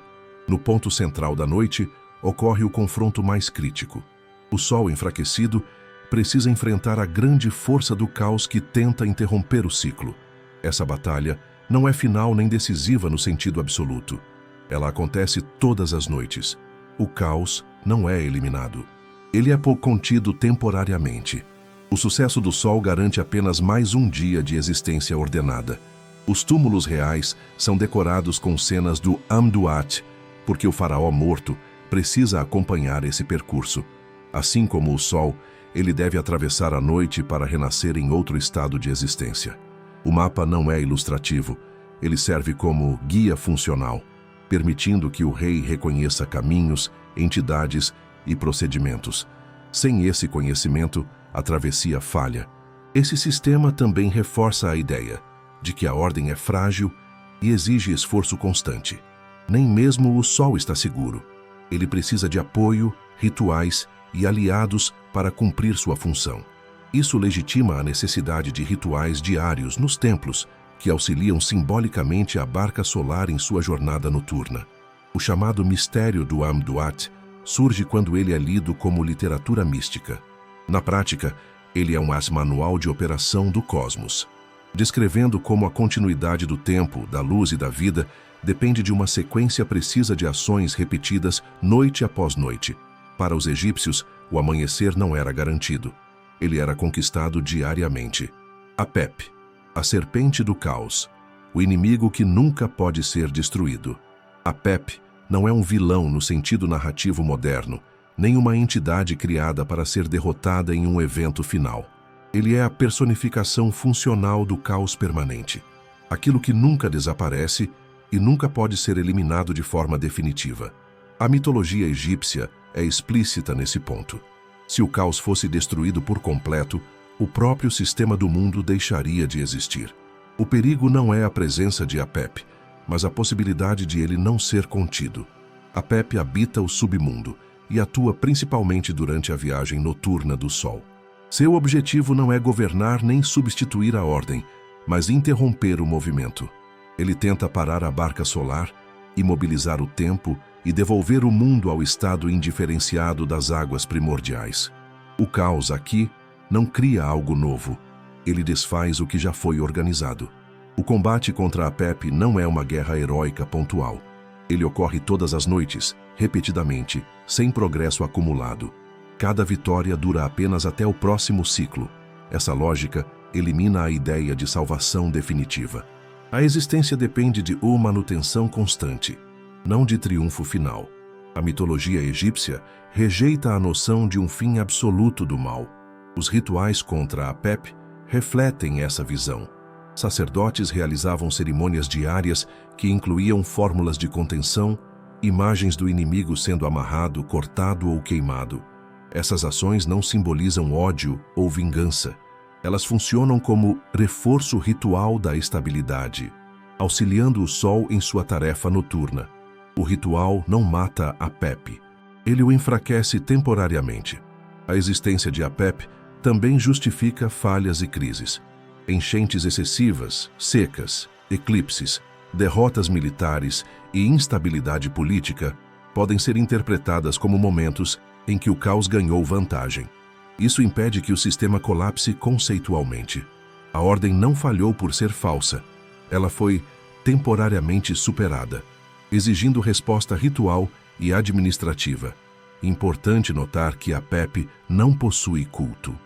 No ponto central da noite, ocorre o confronto mais crítico. O Sol enfraquecido precisa enfrentar a grande força do caos que tenta interromper o ciclo. Essa batalha não é final nem decisiva no sentido absoluto. Ela acontece todas as noites. O caos não é eliminado. Ele é contido temporariamente. O sucesso do Sol garante apenas mais um dia de existência ordenada. Os túmulos reais são decorados com cenas do Am-Duat, porque o faraó morto precisa acompanhar esse percurso. Assim como o Sol, ele deve atravessar a noite para renascer em outro estado de existência. O mapa não é ilustrativo, ele serve como guia funcional, permitindo que o rei reconheça caminhos, entidades e procedimentos. Sem esse conhecimento, a travessia falha. Esse sistema também reforça a ideia de que a ordem é frágil e exige esforço constante. Nem mesmo o Sol está seguro. Ele precisa de apoio, rituais e aliados para cumprir sua função. Isso legitima a necessidade de rituais diários nos templos, que auxiliam simbolicamente a barca solar em sua jornada noturna. O chamado mistério do Am-Duat surge quando ele é lido como literatura mística. Na prática, ele é um manual de operação do cosmos, descrevendo como a continuidade do tempo, da luz e da vida depende de uma sequência precisa de ações repetidas noite após noite. Para os egípcios, o amanhecer não era garantido. Ele era conquistado diariamente. Apep, a serpente do caos, o inimigo que nunca pode ser destruído. Apep não é um vilão no sentido narrativo moderno, nem uma entidade criada para ser derrotada em um evento final. Ele é a personificação funcional do caos permanente, aquilo que nunca desaparece e nunca pode ser eliminado de forma definitiva. A mitologia egípcia é explícita nesse ponto. Se o caos fosse destruído por completo, o próprio sistema do mundo deixaria de existir. O perigo não é a presença de Apep, mas a possibilidade de ele não ser contido. Apep habita o submundo e atua principalmente durante a viagem noturna do Sol. Seu objetivo não é governar nem substituir a ordem, mas interromper o movimento. Ele tenta parar a barca solar, imobilizar o tempo e devolver o mundo ao estado indiferenciado das águas primordiais. O caos aqui não cria algo novo, ele desfaz o que já foi organizado. O combate contra Apep não é uma guerra heróica pontual. Ele ocorre todas as noites, repetidamente, sem progresso acumulado. Cada vitória dura apenas até o próximo ciclo. Essa lógica elimina a ideia de salvação definitiva. A existência depende de uma manutenção constante, não de triunfo final. A mitologia egípcia rejeita a noção de um fim absoluto do mal. Os rituais contra Apep refletem essa visão. Sacerdotes realizavam cerimônias diárias que incluíam fórmulas de contenção, imagens do inimigo sendo amarrado, cortado ou queimado. Essas ações não simbolizam ódio ou vingança. Elas funcionam como reforço ritual da estabilidade, auxiliando o Sol em sua tarefa noturna. O ritual não mata Apep. Ele o enfraquece temporariamente. A existência de Apep também justifica falhas e crises. Enchentes excessivas, secas, eclipses, derrotas militares e instabilidade política podem ser interpretadas como momentos em que o caos ganhou vantagem. Isso impede que o sistema colapse conceitualmente. A ordem não falhou por ser falsa. Ela foi temporariamente superada, exigindo resposta ritual e administrativa. Importante notar que Apep não possui culto.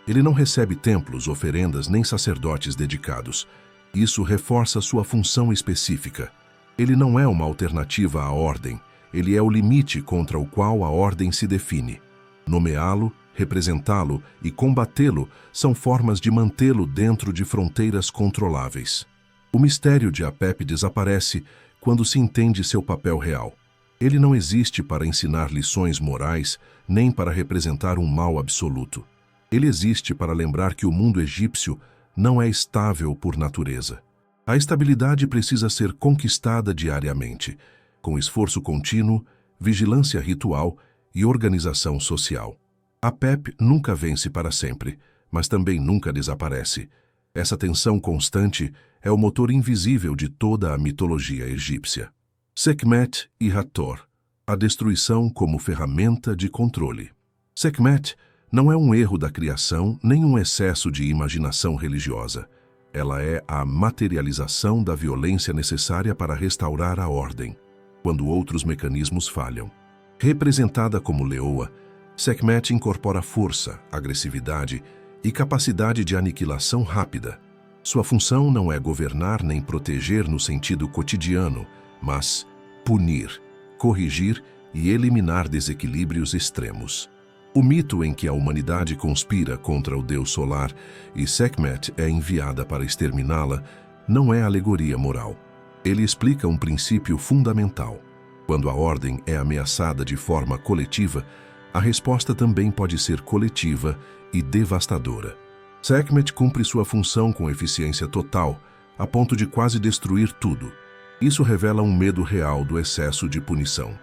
Ele não recebe templos, oferendas nem sacerdotes dedicados. Isso reforça sua função específica. Ele não é uma alternativa à ordem. Ele é o limite contra o qual a ordem se define. Nomeá-lo, representá-lo e combatê-lo são formas de mantê-lo dentro de fronteiras controláveis. O mistério de Apep desaparece quando se entende seu papel real. Ele não existe para ensinar lições morais, nem para representar um mal absoluto. Ele existe para lembrar que o mundo egípcio não é estável por natureza. A estabilidade precisa ser conquistada diariamente, com esforço contínuo, vigilância ritual e organização social. Apep nunca vence para sempre, mas também nunca desaparece. Essa tensão constante é o motor invisível de toda a mitologia egípcia. Sekhmet e Hathor, a destruição como ferramenta de controle. Sekhmet não é um erro da criação nem um excesso de imaginação religiosa. Ela é a materialização da violência necessária para restaurar a ordem, quando outros mecanismos falham. Representada como leoa, Sekhmet incorpora força, agressividade e capacidade de aniquilação rápida. Sua função não é governar nem proteger no sentido cotidiano, mas punir, corrigir e eliminar desequilíbrios extremos. O mito em que a humanidade conspira contra o deus solar e Sekhmet é enviada para exterminá-la não é alegoria moral. Ele explica um princípio fundamental. Quando a ordem é ameaçada de forma coletiva, a resposta também pode ser coletiva e devastadora. Sekhmet cumpre sua função com eficiência total, a ponto de quase destruir tudo. Isso revela um medo real do excesso de punição.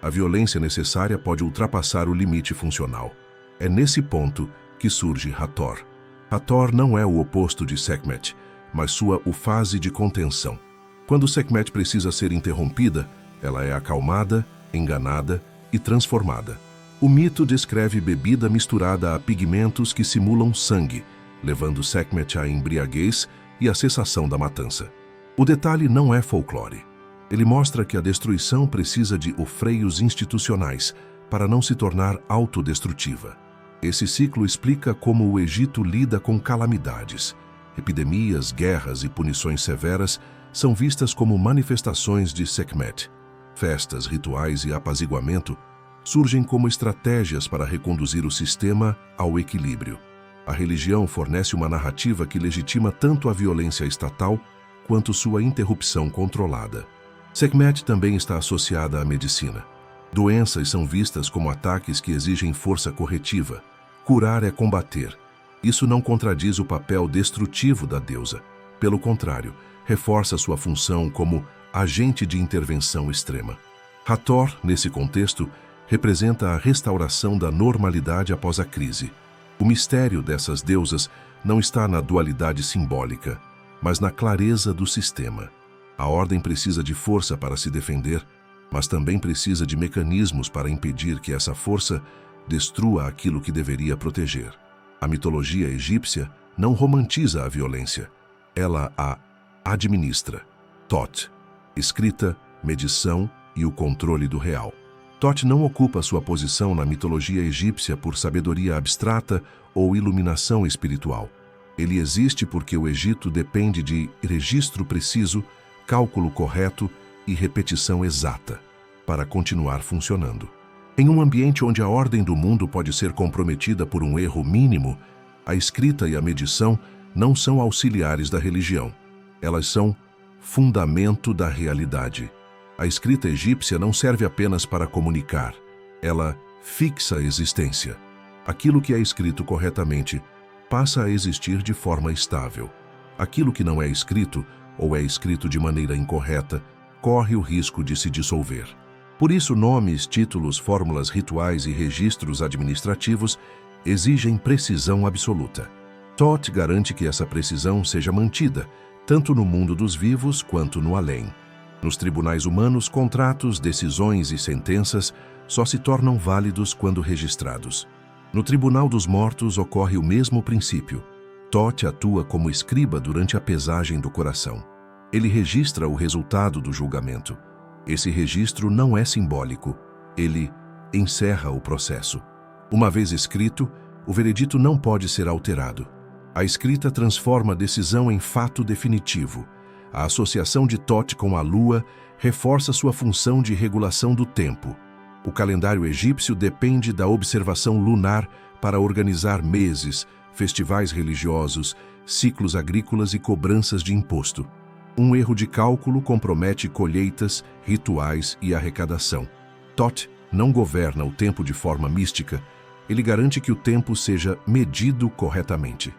A violência necessária pode ultrapassar o limite funcional. É nesse ponto que surge Hathor. Hathor não é o oposto de Sekhmet, mas sua fase de contenção. Quando Sekhmet precisa ser interrompida, ela é acalmada, enganada e transformada. O mito descreve bebida misturada a pigmentos que simulam sangue, levando Sekhmet à embriaguez e à cessação da matança. O detalhe não é folclore. Ele mostra que a destruição precisa de ofreios institucionais para não se tornar autodestrutiva. Esse ciclo explica como o Egito lida com calamidades. Epidemias, guerras e punições severas são vistas como manifestações de Sekhmet. Festas, rituais e apaziguamento surgem como estratégias para reconduzir o sistema ao equilíbrio. A religião fornece uma narrativa que legitima tanto a violência estatal quanto sua interrupção controlada. Sekhmet também está associada à medicina. Doenças são vistas como ataques que exigem força corretiva. Curar é combater. Isso não contradiz o papel destrutivo da deusa. Pelo contrário, reforça sua função como agente de intervenção extrema. Hathor, nesse contexto, representa a restauração da normalidade após a crise. O mistério dessas deusas não está na dualidade simbólica, mas na clareza do sistema. A ordem precisa de força para se defender, mas também precisa de mecanismos para impedir que essa força destrua aquilo que deveria proteger. A mitologia egípcia não romantiza a violência, ela a administra. Thoth, escrita, medição e o controle do real. Thoth não ocupa sua posição na mitologia egípcia por sabedoria abstrata ou iluminação espiritual. Ele existe porque o Egito depende de registro preciso, cálculo correto e repetição exata para continuar funcionando. Em um ambiente onde a ordem do mundo pode ser comprometida por um erro mínimo, a escrita e a medição não são auxiliares da religião. Elas são fundamento da realidade. A escrita egípcia não serve apenas para comunicar. Ela fixa a existência. Aquilo que é escrito corretamente passa a existir de forma estável. Aquilo que não é escrito, ou é escrito de maneira incorreta, corre o risco de se dissolver. Por isso, nomes, títulos, fórmulas, rituais e registros administrativos exigem precisão absoluta. Thoth garante que essa precisão seja mantida, tanto no mundo dos vivos quanto no além. Nos tribunais humanos, contratos, decisões e sentenças só se tornam válidos quando registrados. No tribunal dos mortos ocorre o mesmo princípio. Thoth atua como escriba durante a pesagem do coração. Ele registra o resultado do julgamento. Esse registro não é simbólico. Ele encerra o processo. Uma vez escrito, o veredito não pode ser alterado. A escrita transforma a decisão em fato definitivo. A associação de Thoth com a lua reforça sua função de regulação do tempo. O calendário egípcio depende da observação lunar para organizar meses, festivais religiosos, ciclos agrícolas e cobranças de imposto. Um erro de cálculo compromete colheitas, rituais e arrecadação. Thoth não governa o tempo de forma mística, ele garante que o tempo seja medido corretamente.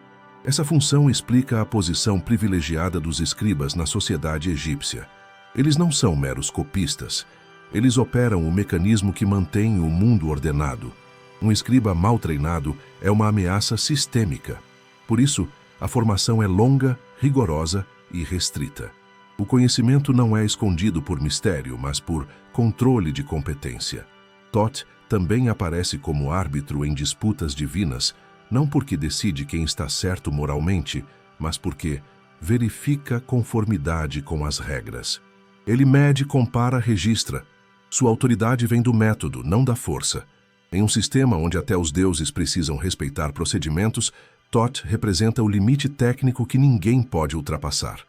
Essa função explica a posição privilegiada dos escribas na sociedade egípcia. Eles não são meros copistas. Eles operam o mecanismo que mantém o mundo ordenado. Um escriba mal treinado é uma ameaça sistêmica. Por isso, a formação é longa, rigorosa e restrita. O conhecimento não é escondido por mistério, mas por controle de competência. Thoth também aparece como árbitro em disputas divinas, não porque decide quem está certo moralmente, mas porque verifica conformidade com as regras. Ele mede, compara, registra. Sua autoridade vem do método, não da força. Em um sistema onde até os deuses precisam respeitar procedimentos, Thoth representa o limite técnico que ninguém pode ultrapassar.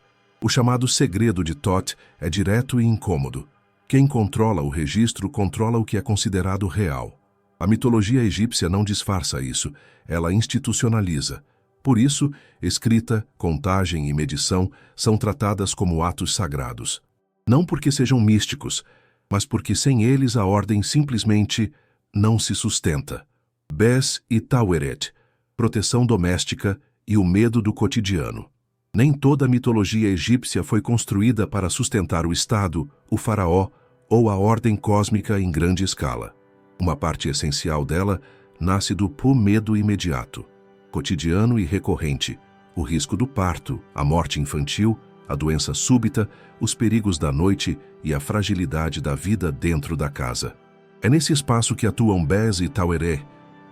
O chamado segredo de Thoth é direto e incômodo. Quem controla o registro controla o que é considerado real. A mitologia egípcia não disfarça isso, ela institucionaliza. Por isso, escrita, contagem e medição são tratadas como atos sagrados. Não porque sejam místicos, mas porque sem eles a ordem simplesmente não se sustenta. Bes e Taweret, proteção doméstica e o medo do cotidiano. Nem toda a mitologia egípcia foi construída para sustentar o Estado, o faraó ou a ordem cósmica em grande escala. Uma parte essencial dela nasce do medo imediato, cotidiano e recorrente, o risco do parto, a morte infantil, a doença súbita, os perigos da noite e a fragilidade da vida dentro da casa. É nesse espaço que atuam Bes e Taweret,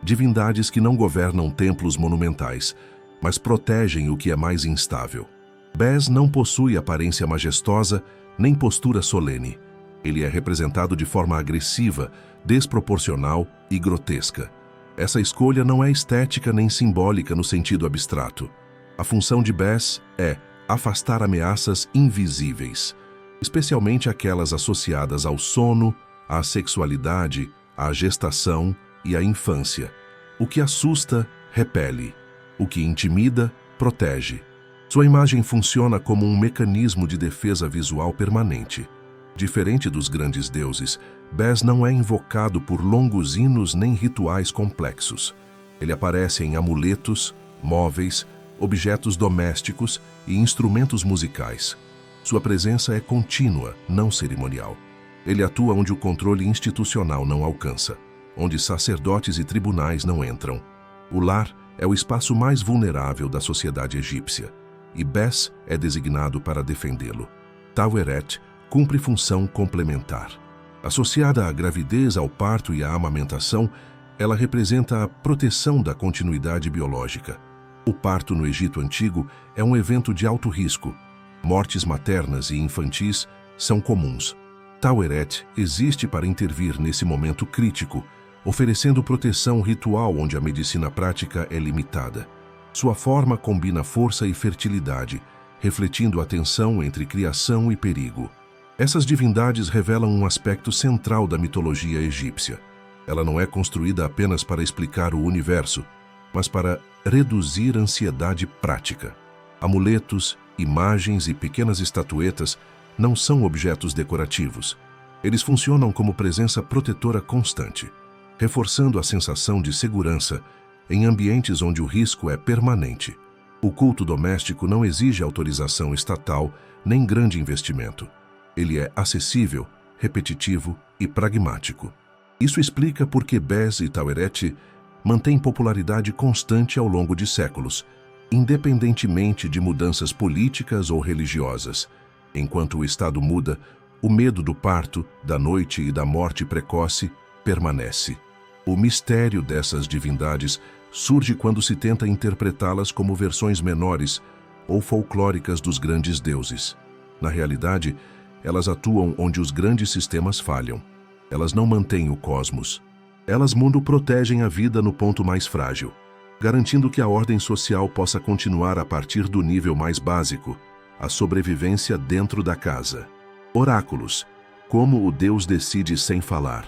divindades que não governam templos monumentais, mas protegem o que é mais instável. Bes não possui aparência majestosa nem postura solene. Ele é representado de forma agressiva, desproporcional e grotesca. Essa escolha não é estética nem simbólica no sentido abstrato. A função de Bes é afastar ameaças invisíveis, especialmente aquelas associadas ao sono, à sexualidade, à gestação e à infância. O que assusta, repele. O que intimida, protege. Sua imagem funciona como um mecanismo de defesa visual permanente. Diferente dos grandes deuses, Bes não é invocado por longos hinos nem rituais complexos. Ele aparece em amuletos, móveis, objetos domésticos e instrumentos musicais. Sua presença é contínua, não cerimonial. Ele atua onde o controle institucional não alcança, onde sacerdotes e tribunais não entram. O lar é o espaço mais vulnerável da sociedade egípcia, e Bes é designado para defendê-lo. Taweret cumpre função complementar. Associada à gravidez, ao parto e à amamentação, ela representa a proteção da continuidade biológica. O parto no Egito Antigo é um evento de alto risco. Mortes maternas e infantis são comuns. Taweret existe para intervir nesse momento crítico, oferecendo proteção ritual onde a medicina prática é limitada. Sua forma combina força e fertilidade, refletindo a tensão entre criação e perigo. Essas divindades revelam um aspecto central da mitologia egípcia. Ela não é construída apenas para explicar o universo, mas para reduzir ansiedade prática. Amuletos, imagens e pequenas estatuetas não são objetos decorativos. Eles funcionam como presença protetora constante, reforçando a sensação de segurança em ambientes onde o risco é permanente. O culto doméstico não exige autorização estatal nem grande investimento. Ele é acessível, repetitivo e pragmático. Isso explica por que Bes e Taweret mantêm popularidade constante ao longo de séculos, independentemente de mudanças políticas ou religiosas. Enquanto o Estado muda, o medo do parto, da noite e da morte precoce permanece. O mistério dessas divindades surge quando se tenta interpretá-las como versões menores ou folclóricas dos grandes deuses. Na realidade, elas atuam onde os grandes sistemas falham. Elas não mantêm o cosmos. Elas mundo protegem a vida no ponto mais frágil, garantindo que a ordem social possa continuar a partir do nível mais básico, a sobrevivência dentro da casa. Oráculos. Como o Deus decide sem falar.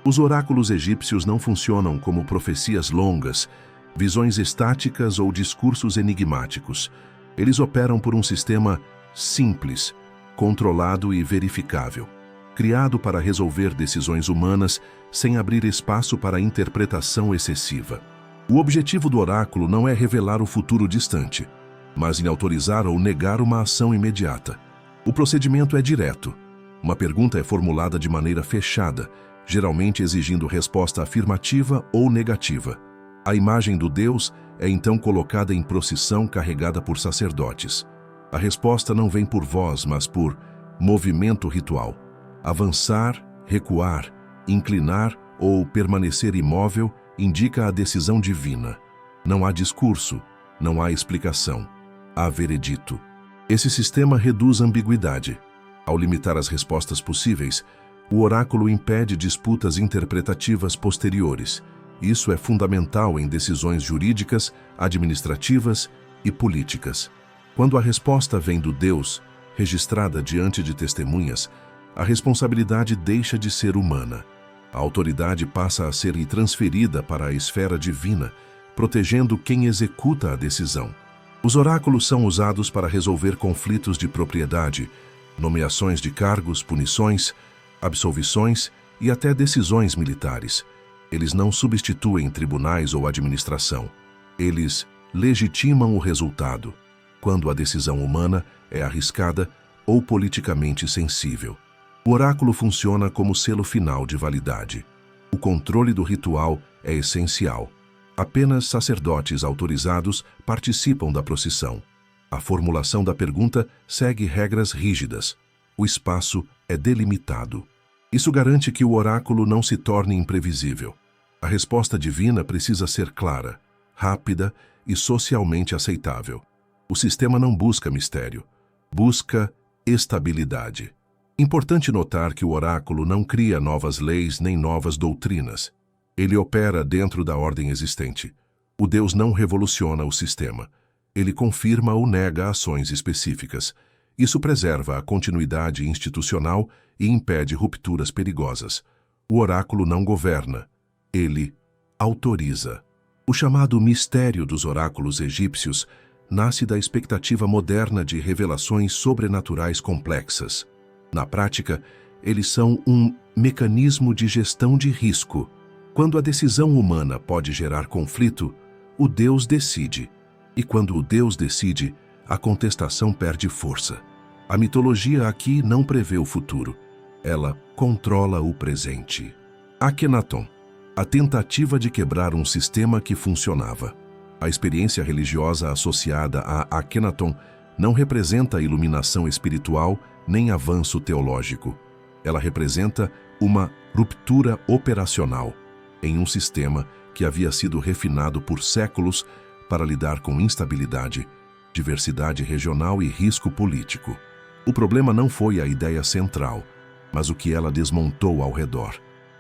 Os oráculos egípcios não funcionam como profecias longas, visões estáticas ou discursos enigmáticos. Eles operam por um sistema simples, controlado e verificável, criado para resolver decisões humanas sem abrir espaço para interpretação excessiva. O objetivo do oráculo não é revelar o futuro distante, mas em autorizar ou negar uma ação imediata. O procedimento é direto. Uma pergunta é formulada de maneira fechada, geralmente exigindo resposta afirmativa ou negativa. A imagem do Deus é então colocada em procissão carregada por sacerdotes. A resposta não vem por voz, mas por movimento ritual. Avançar, recuar, inclinar ou permanecer imóvel indica a decisão divina. Não há discurso, não há explicação. Há veredito. Esse sistema reduz a ambiguidade. Ao limitar as respostas possíveis, o oráculo impede disputas interpretativas posteriores. Isso é fundamental em decisões jurídicas, administrativas e políticas. Quando a resposta vem do Deus, registrada diante de testemunhas, a responsabilidade deixa de ser humana. A autoridade passa a ser transferida para a esfera divina, protegendo quem executa a decisão. Os oráculos são usados para resolver conflitos de propriedade, nomeações de cargos, punições, absolvições e até decisões militares. Eles não substituem tribunais ou administração. Eles legitimam o resultado, quando a decisão humana é arriscada ou politicamente sensível. O oráculo funciona como selo final de validade. O controle do ritual é essencial. Apenas sacerdotes autorizados participam da procissão. A formulação da pergunta segue regras rígidas. O espaço é delimitado. Isso garante que o oráculo não se torne imprevisível. A resposta divina precisa ser clara, rápida e socialmente aceitável. O sistema não busca mistério, busca estabilidade. Importante notar que o oráculo não cria novas leis nem novas doutrinas. Ele opera dentro da ordem existente. O Deus não revoluciona o sistema. Ele confirma ou nega ações específicas. Isso preserva a continuidade institucional e impede rupturas perigosas. O oráculo não governa. Ele autoriza. O chamado mistério dos oráculos egípcios nasce da expectativa moderna de revelações sobrenaturais complexas. Na prática, eles são um mecanismo de gestão de risco. Quando a decisão humana pode gerar conflito, o Deus decide. E quando o Deus decide, a contestação perde força. A mitologia aqui não prevê o futuro. Ela controla o presente. Akhenaton, a tentativa de quebrar um sistema que funcionava. A experiência religiosa associada a Akhenaton não representa iluminação espiritual nem avanço teológico. Ela representa uma ruptura operacional em um sistema que havia sido refinado por séculos para lidar com instabilidade, diversidade regional e risco político. O problema não foi a ideia central, mas o que ela desmontou ao redor.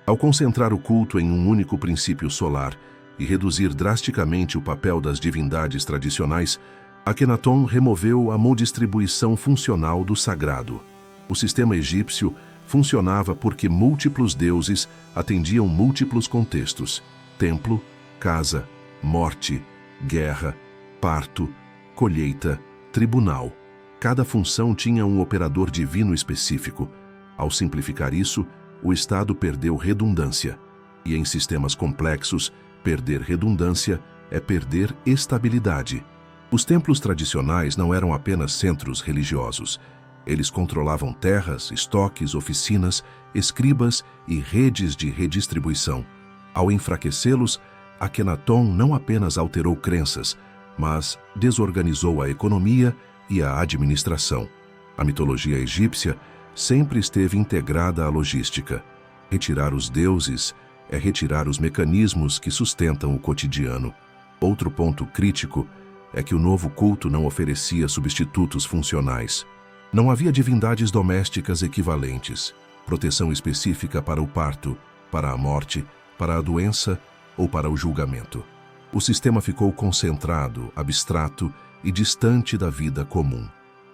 Ao concentrar o culto em um único princípio solar e reduzir drasticamente o papel das divindades tradicionais, Akhenaton removeu a modistribuição funcional do sagrado. O sistema egípcio funcionava porque múltiplos deuses atendiam múltiplos contextos: templo, casa, morte, guerra, parto, colheita, tribunal. Cada função tinha um operador divino específico. Ao simplificar isso, o Estado perdeu redundância. E em sistemas complexos, perder redundância é perder estabilidade. Os templos tradicionais não eram apenas centros religiosos. Eles controlavam terras, estoques, oficinas, escribas e redes de redistribuição. Ao enfraquecê-los, Akhenaton não apenas alterou crenças, mas desorganizou a economia e a administração. A mitologia egípcia sempre esteve integrada à logística. Retirar os deuses é retirar os mecanismos que sustentam o cotidiano. Outro ponto crítico é que o novo culto não oferecia substitutos funcionais. Não havia divindades domésticas equivalentes, proteção específica para o parto, para a morte, para a doença ou para o julgamento. O sistema ficou concentrado, abstrato e distante da vida comum.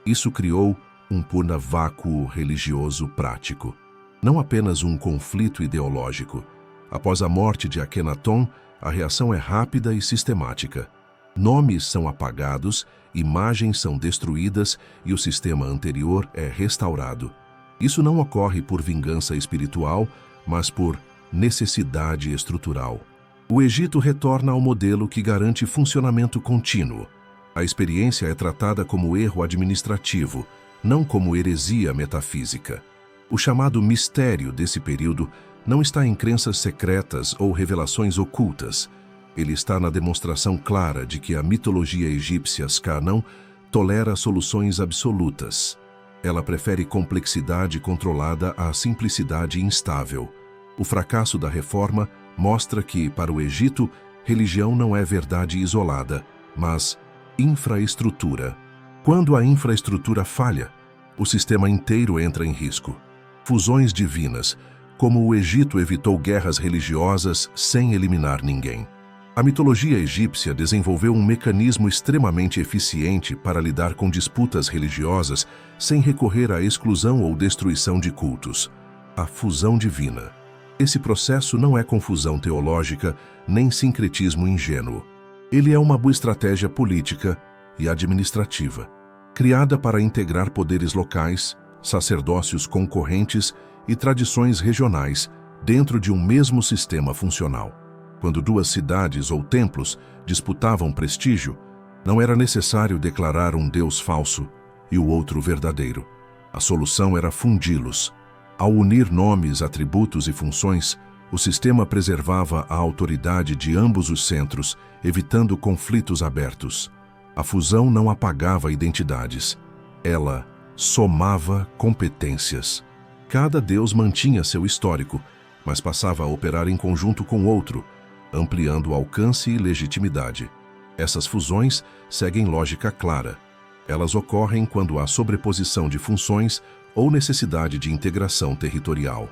Isso criou um purna vácuo religioso prático, não apenas um conflito ideológico. Após a morte de Akhenaton, a reação é rápida e sistemática. Nomes são apagados, imagens são destruídas e o sistema anterior é restaurado. Isso não ocorre por vingança espiritual, mas por necessidade estrutural. O Egito retorna ao modelo que garante funcionamento contínuo. A experiência é tratada como erro administrativo, não como heresia metafísica. O chamado mistério desse período não está em crenças secretas ou revelações ocultas. Ele está na demonstração clara de que a mitologia egípcia Ska não tolera soluções absolutas. Ela prefere complexidade controlada à simplicidade instável. O fracasso da reforma mostra que, para o Egito, religião não é verdade isolada, mas infraestrutura. Quando a infraestrutura falha, o sistema inteiro entra em risco. Fusões divinas, como o Egito evitou guerras religiosas sem eliminar ninguém. A mitologia egípcia desenvolveu um mecanismo extremamente eficiente para lidar com disputas religiosas sem recorrer à exclusão ou destruição de cultos: a fusão divina. Esse processo não é confusão teológica nem sincretismo ingênuo. Ele é uma boa estratégia política e administrativa, criada para integrar poderes locais, sacerdócios concorrentes e tradições regionais dentro de um mesmo sistema funcional. Quando duas cidades ou templos disputavam prestígio, não era necessário declarar um deus falso e o outro verdadeiro. A solução era fundi-los. Ao unir nomes, atributos e funções, o sistema preservava a autoridade de ambos os centros, evitando conflitos abertos. A fusão não apagava identidades. Ela somava competências. Cada deus mantinha seu histórico, mas passava a operar em conjunto com outro, ampliando alcance e legitimidade. Essas fusões seguem lógica clara. Elas ocorrem quando há sobreposição de funções ou necessidade de integração territorial.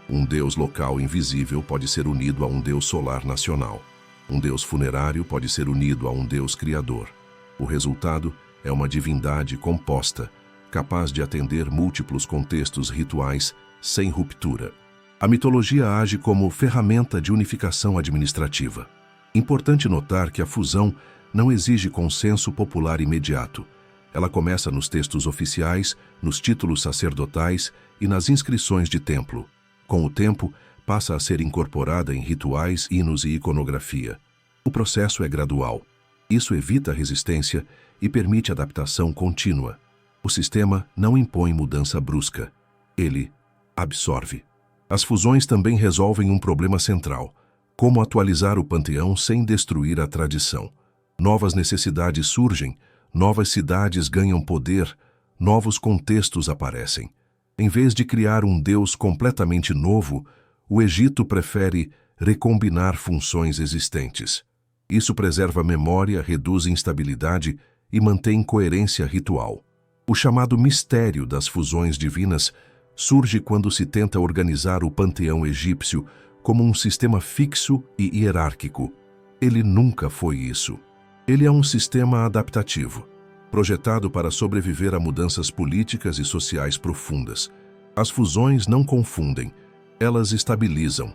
Um deus local invisível pode ser unido a um deus solar nacional. Um deus funerário pode ser unido a um deus criador. O resultado é uma divindade composta, capaz de atender múltiplos contextos rituais sem ruptura. A mitologia age como ferramenta de unificação administrativa. Importante notar que a fusão não exige consenso popular imediato. Ela começa nos textos oficiais, nos títulos sacerdotais e nas inscrições de templo. Com o tempo, passa a ser incorporada em rituais, hinos e iconografia. O processo é gradual. Isso evita resistência e permite adaptação contínua. O sistema não impõe mudança brusca. Ele absorve. As fusões também resolvem um problema central: como atualizar o panteão sem destruir a tradição. Novas necessidades surgem, novas cidades ganham poder, novos contextos aparecem. Em vez de criar um Deus completamente novo, o Egito prefere recombinar funções existentes. Isso preserva a memória, reduz instabilidade e mantém coerência ritual. O chamado mistério das fusões divinas surge quando se tenta organizar o panteão egípcio como um sistema fixo e hierárquico. Ele nunca foi isso. Ele é um sistema adaptativo, projetado para sobreviver a mudanças políticas e sociais profundas. As fusões não confundem, elas estabilizam.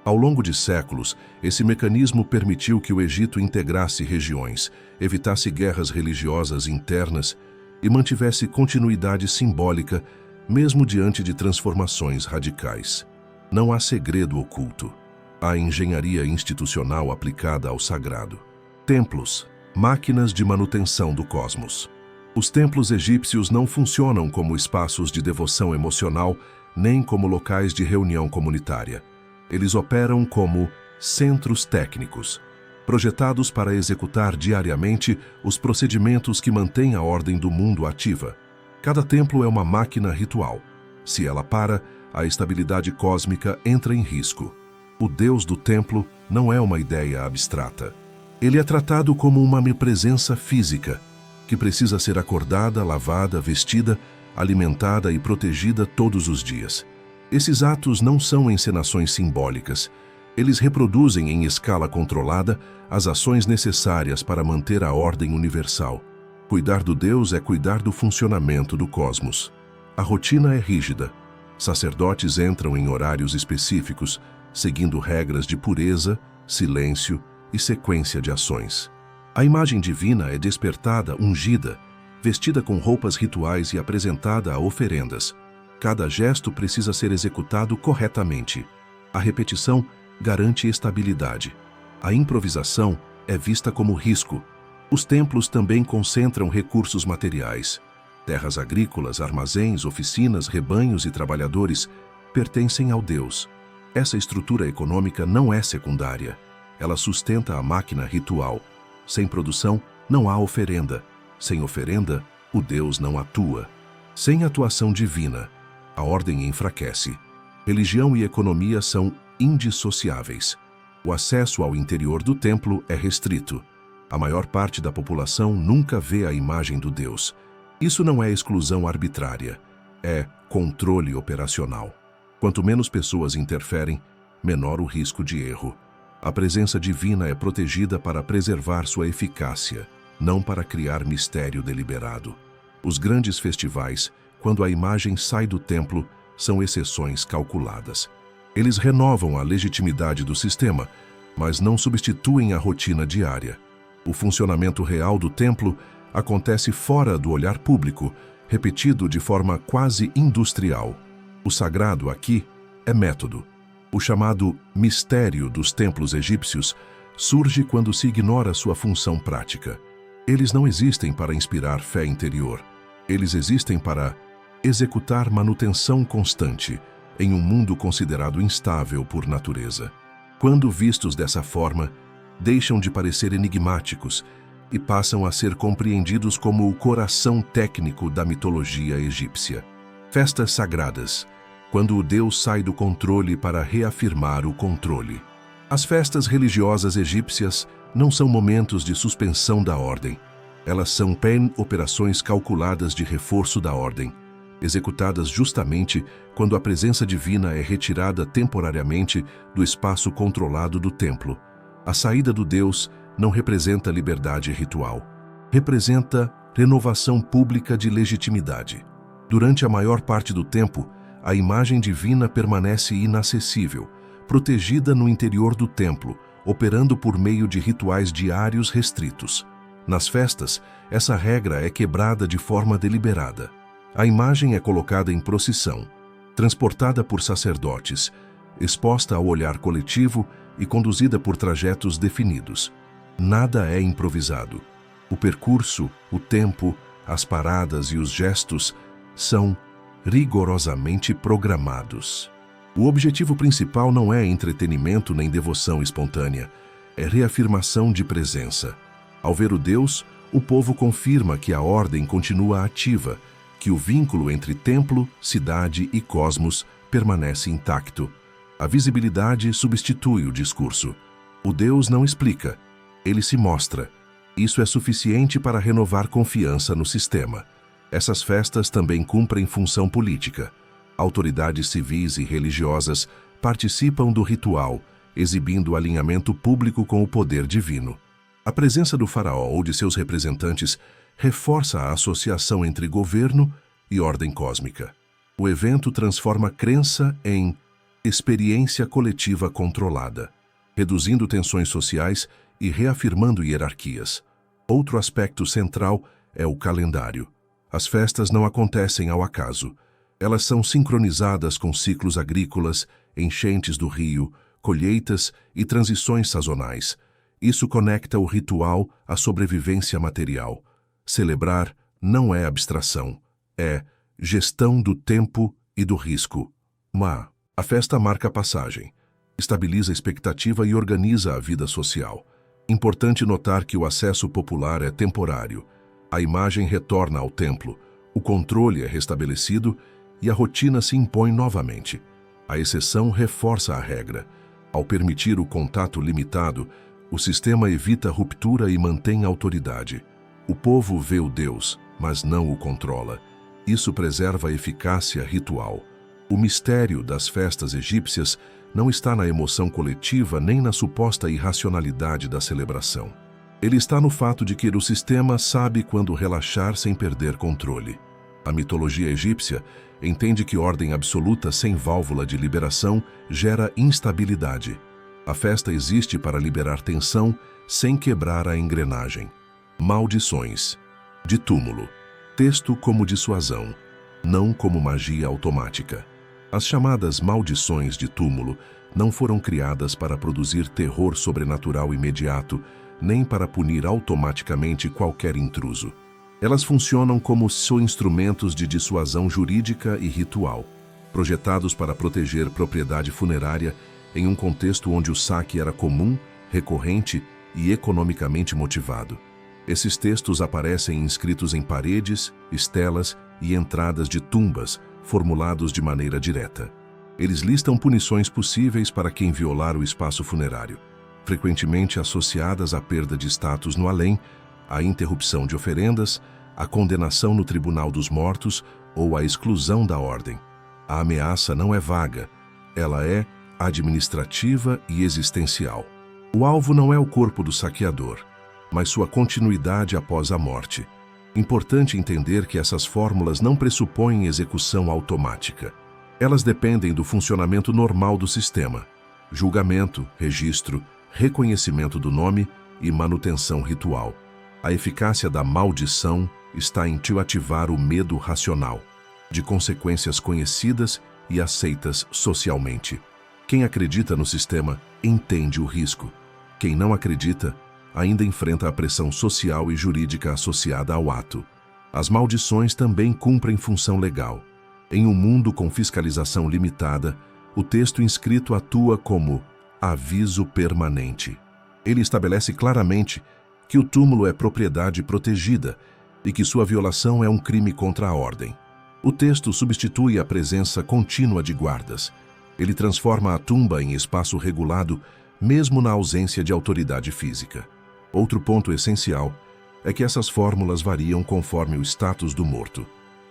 Ao longo de séculos, esse mecanismo permitiu que o Egito integrasse regiões, evitasse guerras religiosas internas e mantivesse continuidade simbólica, mesmo diante de transformações radicais. Não há segredo oculto. Há engenharia institucional aplicada ao sagrado. Templos, máquinas de manutenção do cosmos. Os templos egípcios não funcionam como espaços de devoção emocional, nem como locais de reunião comunitária. Eles operam como centros técnicos, projetados para executar diariamente os procedimentos que mantêm a ordem do mundo ativa. Cada templo é uma máquina ritual. Se ela para, a estabilidade cósmica entra em risco. O Deus do templo não é uma ideia abstrata. Ele é tratado como uma presença física, que precisa ser acordada, lavada, vestida, alimentada e protegida todos os dias. Esses atos não são encenações simbólicas. Eles reproduzem em escala controlada as ações necessárias para manter a ordem universal. Cuidar do Deus é cuidar do funcionamento do cosmos. A rotina é rígida. Sacerdotes entram em horários específicos, seguindo regras de pureza, silêncio e sequência de ações. A imagem divina é despertada, ungida, vestida com roupas rituais e apresentada a oferendas. Cada gesto precisa ser executado corretamente. A repetição garante estabilidade. A improvisação é vista como risco. Os templos também concentram recursos materiais. Terras agrícolas, armazéns, oficinas, rebanhos e trabalhadores pertencem ao Deus. Essa estrutura econômica não é secundária. Ela sustenta a máquina ritual. Sem produção, não há oferenda. Sem oferenda, o Deus não atua. Sem atuação divina, a ordem enfraquece. Religião e economia são indissociáveis. O acesso ao interior do templo é restrito. A maior parte da população nunca vê a imagem do Deus. Isso não é exclusão arbitrária, é controle operacional. Quanto menos pessoas interferem, menor o risco de erro. A presença divina é protegida para preservar sua eficácia, não para criar mistério deliberado. Os grandes festivais, quando a imagem sai do templo, são exceções calculadas. Eles renovam a legitimidade do sistema, mas não substituem a rotina diária. O funcionamento real do templo acontece fora do olhar público, repetido de forma quase industrial. O sagrado aqui é método. O chamado mistério dos templos egípcios surge quando se ignora sua função prática. Eles não existem para inspirar fé interior. Eles existem para executar manutenção constante em um mundo considerado instável por natureza. Quando vistos dessa forma, deixam de parecer enigmáticos e passam a ser compreendidos como o coração técnico da mitologia egípcia. Festas sagradas, quando o Deus sai do controle para reafirmar o controle. As festas religiosas egípcias não são momentos de suspensão da ordem. Elas são operações calculadas de reforço da ordem, executadas justamente quando a presença divina é retirada temporariamente do espaço controlado do templo. A saída do Deus não representa liberdade ritual. Representa renovação pública de legitimidade. Durante a maior parte do tempo, a imagem divina permanece inacessível, protegida no interior do templo, operando por meio de rituais diários restritos. Nas festas, essa regra é quebrada de forma deliberada. A imagem é colocada em procissão, transportada por sacerdotes, exposta ao olhar coletivo e conduzida por trajetos definidos. Nada é improvisado. O percurso, o tempo, as paradas e os gestos são rigorosamente programados. O objetivo principal não é entretenimento nem devoção espontânea, é reafirmação de presença. Ao ver o Deus, o povo confirma que a ordem continua ativa, que o vínculo entre templo, cidade e cosmos permanece intacto. A visibilidade substitui o discurso. O Deus não explica, ele se mostra. Isso é suficiente para renovar confiança no sistema. Essas festas também cumprem função política. Autoridades civis e religiosas participam do ritual, exibindo alinhamento público com o poder divino. A presença do faraó ou de seus representantes reforça a associação entre governo e ordem cósmica. O evento transforma crença em experiência coletiva controlada, reduzindo tensões sociais e reafirmando hierarquias. Outro aspecto central é o calendário. As festas não acontecem ao acaso. Elas são sincronizadas com ciclos agrícolas, enchentes do rio, colheitas e transições sazonais. Isso conecta o ritual à sobrevivência material. Celebrar não é abstração, é gestão do tempo e do risco. A festa marca a passagem, estabiliza a expectativa e organiza a vida social. Importante notar que o acesso popular é temporário. A imagem retorna ao templo, o controle é restabelecido e a rotina se impõe novamente. A exceção reforça a regra. Ao permitir o contato limitado, o sistema evita ruptura e mantém autoridade. O povo vê o Deus, mas não o controla. Isso preserva a eficácia ritual. O mistério das festas egípcias não está na emoção coletiva nem na suposta irracionalidade da celebração. Ele está no fato de que o sistema sabe quando relaxar sem perder controle. A mitologia egípcia entende que ordem absoluta sem válvula de liberação gera instabilidade. A festa existe para liberar tensão sem quebrar a engrenagem. Maldições. De túmulo. Texto como dissuasão, não como magia automática. As chamadas maldições de túmulo não foram criadas para produzir terror sobrenatural imediato, nem para punir automaticamente qualquer intruso. Elas funcionam como instrumentos de dissuasão jurídica e ritual, projetados para proteger propriedade funerária em um contexto onde o saque era comum, recorrente e economicamente motivado. Esses textos aparecem inscritos em paredes, estelas e entradas de tumbas, formulados de maneira direta. Eles listam punições possíveis para quem violar o espaço funerário, frequentemente associadas à perda de status no além, à interrupção de oferendas, à condenação no tribunal dos mortos ou à exclusão da ordem. A ameaça não é vaga, ela é administrativa e existencial. O alvo não é o corpo do saqueador, mas sua continuidade após a morte. Importante entender que essas fórmulas não pressupõem execução automática. Elas dependem do funcionamento normal do sistema: julgamento, registro, reconhecimento do nome e manutenção ritual. A eficácia da maldição está em ativar o medo racional, de consequências conhecidas e aceitas socialmente. Quem acredita no sistema entende o risco. Quem não acredita ainda enfrenta a pressão social e jurídica associada ao ato. As maldições também cumprem função legal. Em um mundo com fiscalização limitada, o texto inscrito atua como aviso permanente. Ele estabelece claramente que o túmulo é propriedade protegida e que sua violação é um crime contra a ordem. O texto substitui a presença contínua de guardas. Ele transforma a tumba em espaço regulado, mesmo na ausência de autoridade física. Outro ponto essencial é que essas fórmulas variam conforme o status do morto.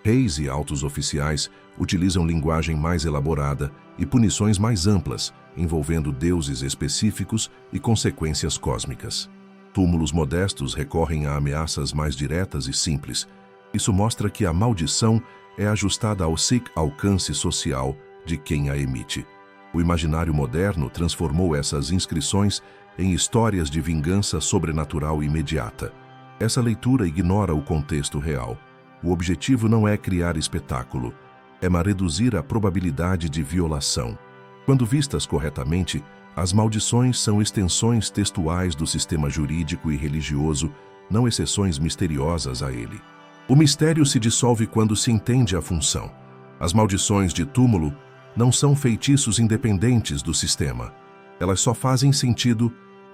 Reis e altos oficiais utilizam linguagem mais elaborada e punições mais amplas, envolvendo deuses específicos e consequências cósmicas. Túmulos modestos recorrem a ameaças mais diretas e simples. Isso mostra que a maldição é ajustada ao alcance social de quem a emite. O imaginário moderno transformou essas inscrições em histórias de vingança sobrenatural imediata. Essa leitura ignora o contexto real. O objetivo não é criar espetáculo, é reduzir a probabilidade de violação. Quando vistas corretamente, as maldições são extensões textuais do sistema jurídico e religioso, não exceções misteriosas a ele. O mistério se dissolve quando se entende a função. As maldições de túmulo não são feitiços independentes do sistema. Elas só fazem sentido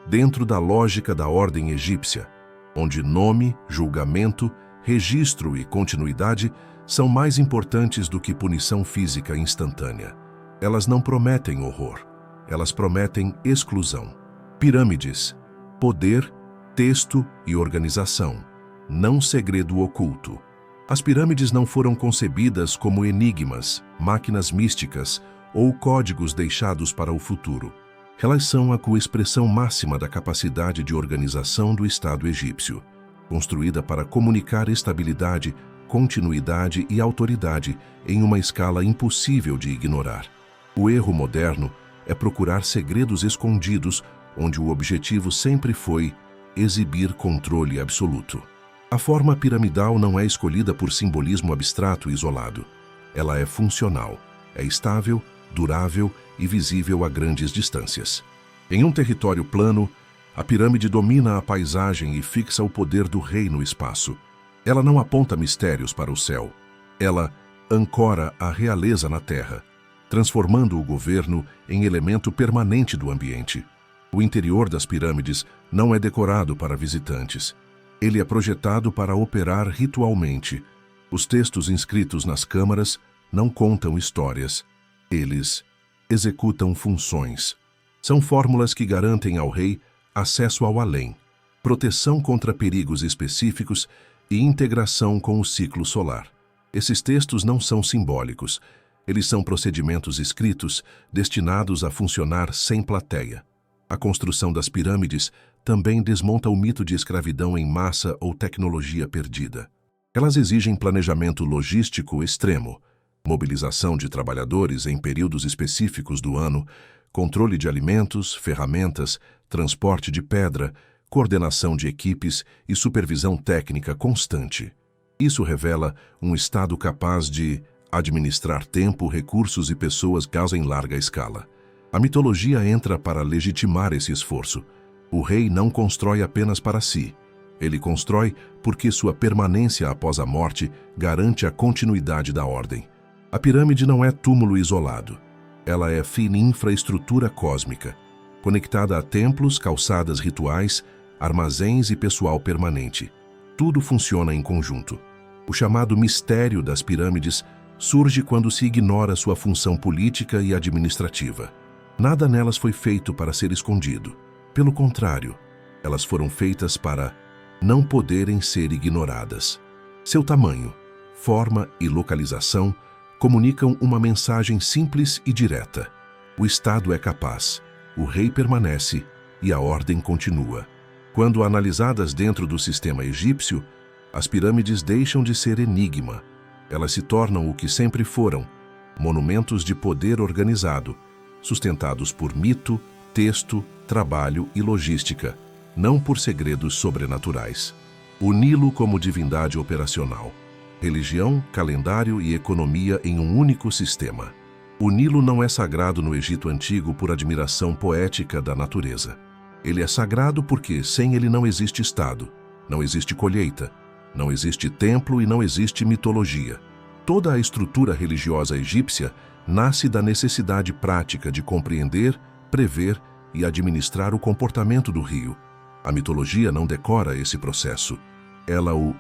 dentro da lógica da ordem egípcia, onde nome, julgamento, registro e continuidade são mais importantes do que punição física instantânea. Elas não prometem horror, elas prometem exclusão. Pirâmides, poder, texto e organização, não segredo oculto. As pirâmides não foram concebidas como enigmas, máquinas místicas ou códigos deixados para o futuro. Elas são a coexpressão máxima da capacidade de organização do Estado egípcio, construída para comunicar estabilidade, continuidade e autoridade em uma escala impossível de ignorar. O erro moderno é procurar segredos escondidos onde o objetivo sempre foi exibir controle absoluto. A forma piramidal não é escolhida por simbolismo abstrato e isolado. Ela é funcional, é estável, durável e visível a grandes distâncias. Em um território plano, a pirâmide domina a paisagem e fixa o poder do rei no espaço. Ela não aponta mistérios para o céu. Ela ancora a realeza na terra, transformando o governo em elemento permanente do ambiente. O interior das pirâmides não é decorado para visitantes. Ele é projetado para operar ritualmente. Os textos inscritos nas câmaras não contam histórias. Eles executam funções. São fórmulas que garantem ao rei acesso ao além, proteção contra perigos específicos e integração com o ciclo solar. Esses textos não são simbólicos. Eles são procedimentos escritos destinados a funcionar sem plateia. A construção das pirâmides também desmonta o mito de escravidão em massa ou tecnologia perdida. Elas exigem planejamento logístico extremo, mobilização de trabalhadores em períodos específicos do ano, controle de alimentos, ferramentas, transporte de pedra, coordenação de equipes e supervisão técnica constante. Isso revela um Estado capaz de administrar tempo, recursos e pessoas em larga escala. A mitologia entra para legitimar esse esforço. O rei não constrói apenas para si. Ele constrói porque sua permanência após a morte garante a continuidade da ordem. A pirâmide não é túmulo isolado. Ela é fina infraestrutura cósmica, conectada a templos, calçadas rituais, armazéns e pessoal permanente. Tudo funciona em conjunto. O chamado mistério das pirâmides surge quando se ignora sua função política e administrativa. Nada nelas foi feito para ser escondido. Pelo contrário, elas foram feitas para não poderem ser ignoradas. Seu tamanho, forma e localização comunicam uma mensagem simples e direta. O Estado é capaz, o rei permanece e a ordem continua. Quando analisadas dentro do sistema egípcio, as pirâmides deixam de ser enigma. Elas se tornam o que sempre foram, monumentos de poder organizado, sustentados por mito, texto, trabalho e logística, não por segredos sobrenaturais. O Nilo como divindade operacional. Religião, calendário e economia em um único sistema. O Nilo não é sagrado no Egito Antigo por admiração poética da natureza. Ele é sagrado porque sem ele não existe Estado, não existe colheita, não existe templo e não existe mitologia. Toda a estrutura religiosa egípcia nasce da necessidade prática de compreender, prever e administrar o comportamento do rio. A mitologia não decora esse processo, ela o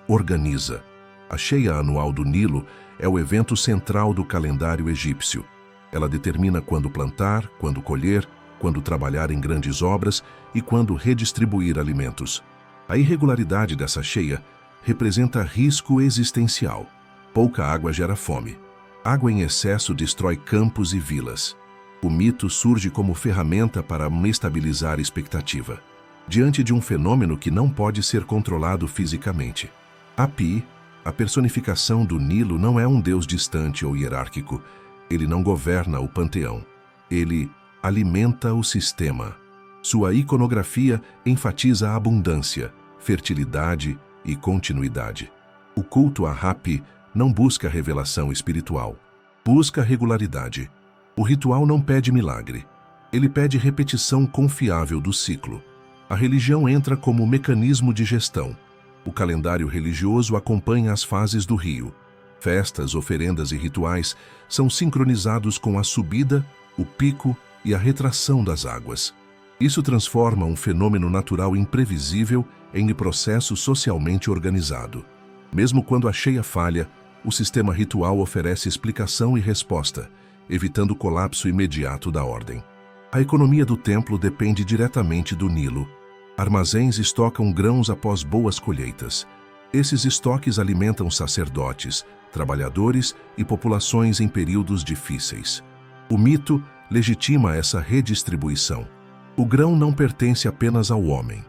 organiza. A cheia anual do Nilo é o evento central do calendário egípcio. Ela determina quando plantar, quando colher, quando trabalhar em grandes obras e quando redistribuir alimentos. A irregularidade dessa cheia representa risco existencial. Pouca água gera fome. Água em excesso destrói campos e vilas. O mito surge como ferramenta para estabilizar a expectativa, diante de um fenômeno que não pode ser controlado fisicamente. Api, a personificação do Nilo, não é um deus distante ou hierárquico. Ele não governa o panteão. Ele alimenta o sistema. Sua iconografia enfatiza a abundância, fertilidade e continuidade. O culto a Hapi não busca revelação espiritual, busca regularidade. O ritual não pede milagre, ele pede repetição confiável do ciclo. A religião entra como mecanismo de gestão. O calendário religioso acompanha as fases do rio. Festas, oferendas e rituais são sincronizados com a subida, o pico e a retração das águas. Isso transforma um fenômeno natural imprevisível em processo socialmente organizado. Mesmo quando a cheia falha, o sistema ritual oferece explicação e resposta, evitando o colapso imediato da ordem. A economia do templo depende diretamente do Nilo. Armazéns estocam grãos após boas colheitas. Esses estoques alimentam sacerdotes, trabalhadores e populações em períodos difíceis. O mito legitima essa redistribuição. O grão não pertence apenas ao homem.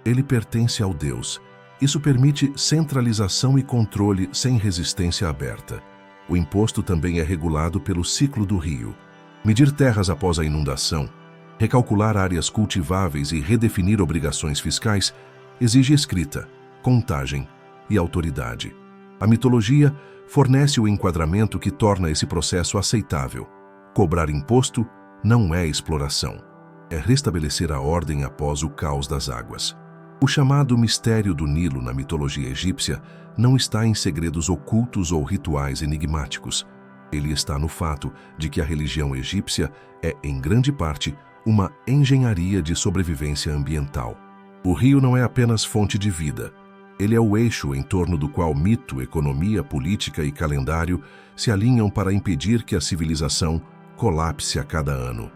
Ele pertence ao Deus. Isso permite centralização e controle sem resistência aberta. O imposto também é regulado pelo ciclo do rio. Medir terras após a inundação, recalcular áreas cultiváveis e redefinir obrigações fiscais exige escrita, contagem e autoridade. A mitologia fornece o enquadramento que torna esse processo aceitável. Cobrar imposto não é exploração. É restabelecer a ordem após o caos das águas. O chamado mistério do Nilo na mitologia egípcia não está em segredos ocultos ou rituais enigmáticos. Ele está no fato de que a religião egípcia é, em grande parte, uma engenharia de sobrevivência ambiental. O rio não é apenas fonte de vida. Ele é o eixo em torno do qual mito, economia, política e calendário se alinham para impedir que a civilização colapse a cada ano.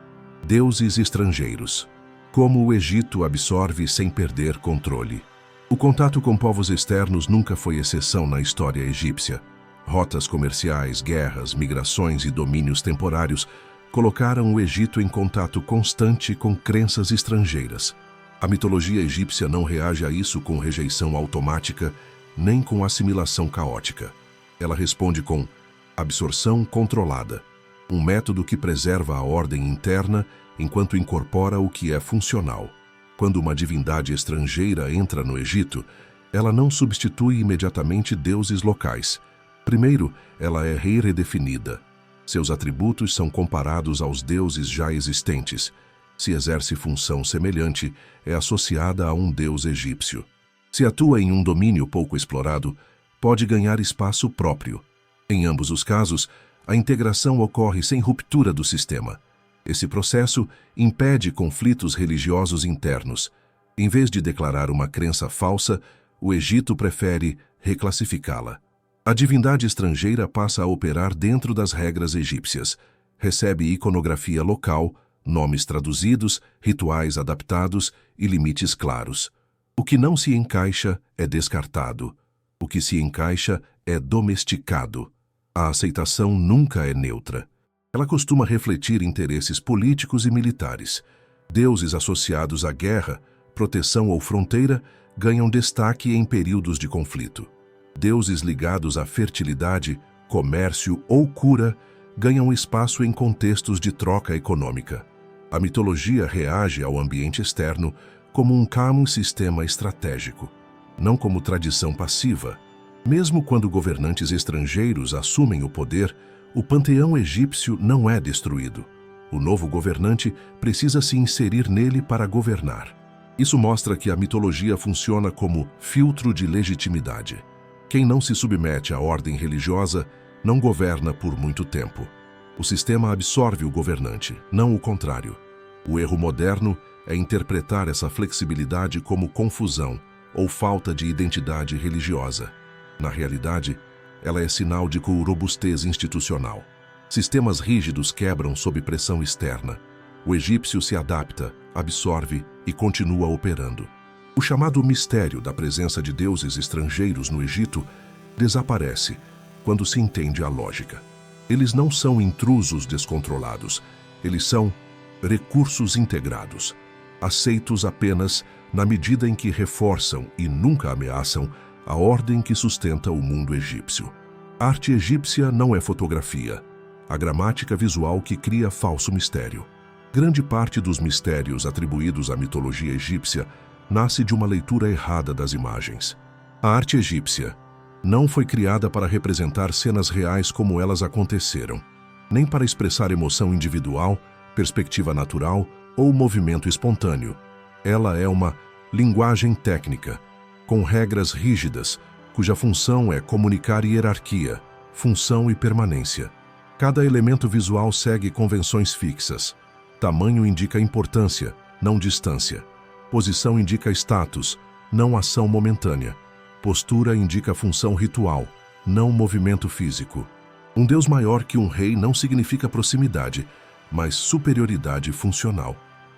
Deuses estrangeiros. Como o Egito absorve sem perder controle. O contato com povos externos nunca foi exceção na história egípcia. Rotas comerciais, guerras, migrações e domínios temporários colocaram o Egito em contato constante com crenças estrangeiras. A mitologia egípcia não reage a isso com rejeição automática, nem com assimilação caótica. Ela responde com absorção controlada, um método que preserva a ordem interna enquanto incorpora o que é funcional. Quando uma divindade estrangeira entra no Egito, ela não substitui imediatamente deuses locais. Primeiro, ela é redefinida. Seus atributos são comparados aos deuses já existentes. Se exerce função semelhante, é associada a um deus egípcio. Se atua em um domínio pouco explorado, pode ganhar espaço próprio. Em ambos os casos, a integração ocorre sem ruptura do sistema. Esse processo impede conflitos religiosos internos. Em vez de declarar uma crença falsa, o Egito prefere reclassificá-la. A divindade estrangeira passa a operar dentro das regras egípcias. Recebe iconografia local, nomes traduzidos, rituais adaptados e limites claros. O que não se encaixa é descartado. O que se encaixa é domesticado. A aceitação nunca é neutra. Ela costuma refletir interesses políticos e militares. Deuses associados à guerra, proteção ou fronteira ganham destaque em períodos de conflito. Deuses ligados à fertilidade, comércio ou cura ganham espaço em contextos de troca econômica. A mitologia reage ao ambiente externo como um sistema estratégico, não como tradição passiva. Mesmo quando governantes estrangeiros assumem o poder, o panteão egípcio não é destruído. O novo governante precisa se inserir nele para governar. Isso mostra que a mitologia funciona como filtro de legitimidade. Quem não se submete à ordem religiosa não governa por muito tempo. O sistema absorve o governante, não o contrário. O erro moderno é interpretar essa flexibilidade como confusão ou falta de identidade religiosa. Na realidade, ela é sinal de robustez institucional. Sistemas rígidos quebram sob pressão externa. O egípcio se adapta, absorve e continua operando. O chamado mistério da presença de deuses estrangeiros no Egito desaparece quando se entende a lógica. Eles não são intrusos descontrolados, eles são recursos integrados, aceitos apenas na medida em que reforçam e nunca ameaçam a ordem que sustenta o mundo egípcio. A arte egípcia não é fotografia, a gramática visual que cria falso mistério. Grande parte dos mistérios atribuídos à mitologia egípcia nasce de uma leitura errada das imagens. A arte egípcia não foi criada para representar cenas reais como elas aconteceram, nem para expressar emoção individual, perspectiva natural ou movimento espontâneo. Ela é uma linguagem técnica, com regras rígidas, cuja função é comunicar hierarquia, função e permanência. Cada elemento visual segue convenções fixas. Tamanho indica importância, não distância. Posição indica status, não ação momentânea. Postura indica função ritual, não movimento físico. Um Deus maior que um rei não significa proximidade, mas superioridade funcional.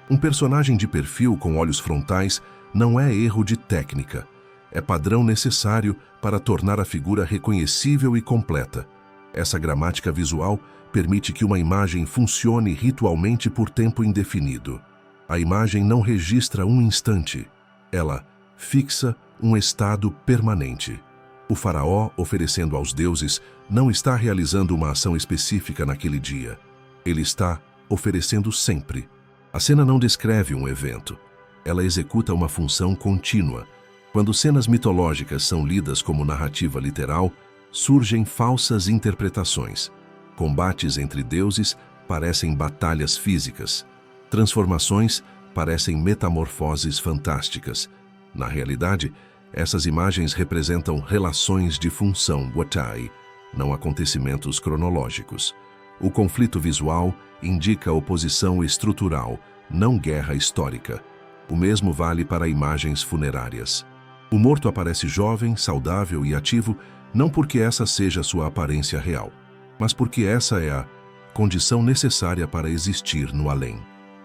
Um personagem de perfil com olhos frontais não é erro de técnica. É padrão necessário para tornar a figura reconhecível e completa. Essa gramática visual permite que uma imagem funcione ritualmente por tempo indefinido. A imagem não registra um instante. Ela fixa um estado permanente. O faraó, oferecendo aos deuses, não está realizando uma ação específica naquele dia. Ele está oferecendo sempre. A cena não descreve um evento. Ela executa uma função contínua. Quando cenas mitológicas são lidas como narrativa literal, surgem falsas interpretações. Combates entre deuses parecem batalhas físicas. Transformações parecem metamorfoses fantásticas. Na realidade, essas imagens representam relações de função watai, não acontecimentos cronológicos. O conflito visual indica oposição estrutural, não guerra histórica. O mesmo vale para imagens funerárias. O morto aparece jovem, saudável e ativo, não porque essa seja sua aparência real, mas porque essa é a condição necessária para existir no além.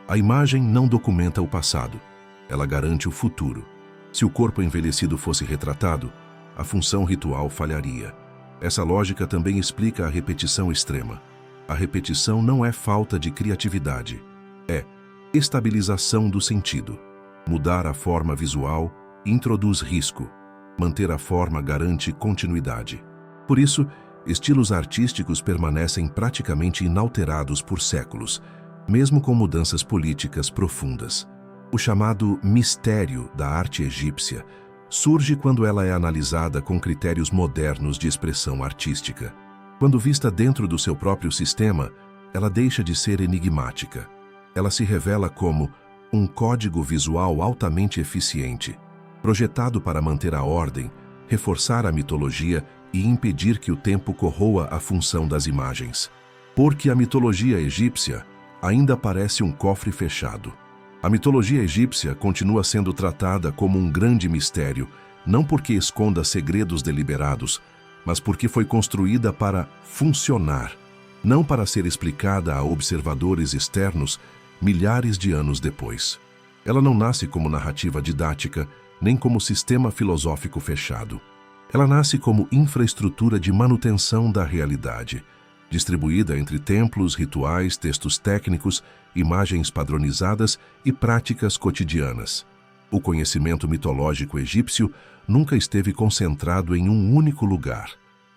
A imagem não documenta o passado, ela garante o futuro. Se o corpo envelhecido fosse retratado, a função ritual falharia. Essa lógica também explica a repetição extrema. A repetição não é falta de criatividade, é estabilização do sentido. Mudar a forma visual introduz risco. Manter a forma garante continuidade. Por isso, estilos artísticos permanecem praticamente inalterados por séculos, mesmo com mudanças políticas profundas. O chamado mistério da arte egípcia surge quando ela é analisada com critérios modernos de expressão artística. Quando vista dentro do seu próprio sistema, ela deixa de ser enigmática. Ela se revela como um código visual altamente eficiente, projetado para manter a ordem, reforçar a mitologia e impedir que o tempo corroa a função das imagens. Porque a mitologia egípcia ainda parece um cofre fechado. A mitologia egípcia continua sendo tratada como um grande mistério, não porque esconda segredos deliberados, mas porque foi construída para funcionar, não para ser explicada a observadores externos milhares de anos depois. Ela não nasce como narrativa didática, nem como sistema filosófico fechado. Ela nasce como infraestrutura de manutenção da realidade, distribuída entre templos, rituais, textos técnicos, imagens padronizadas e práticas cotidianas. O conhecimento mitológico egípcio nunca esteve concentrado em um único lugar.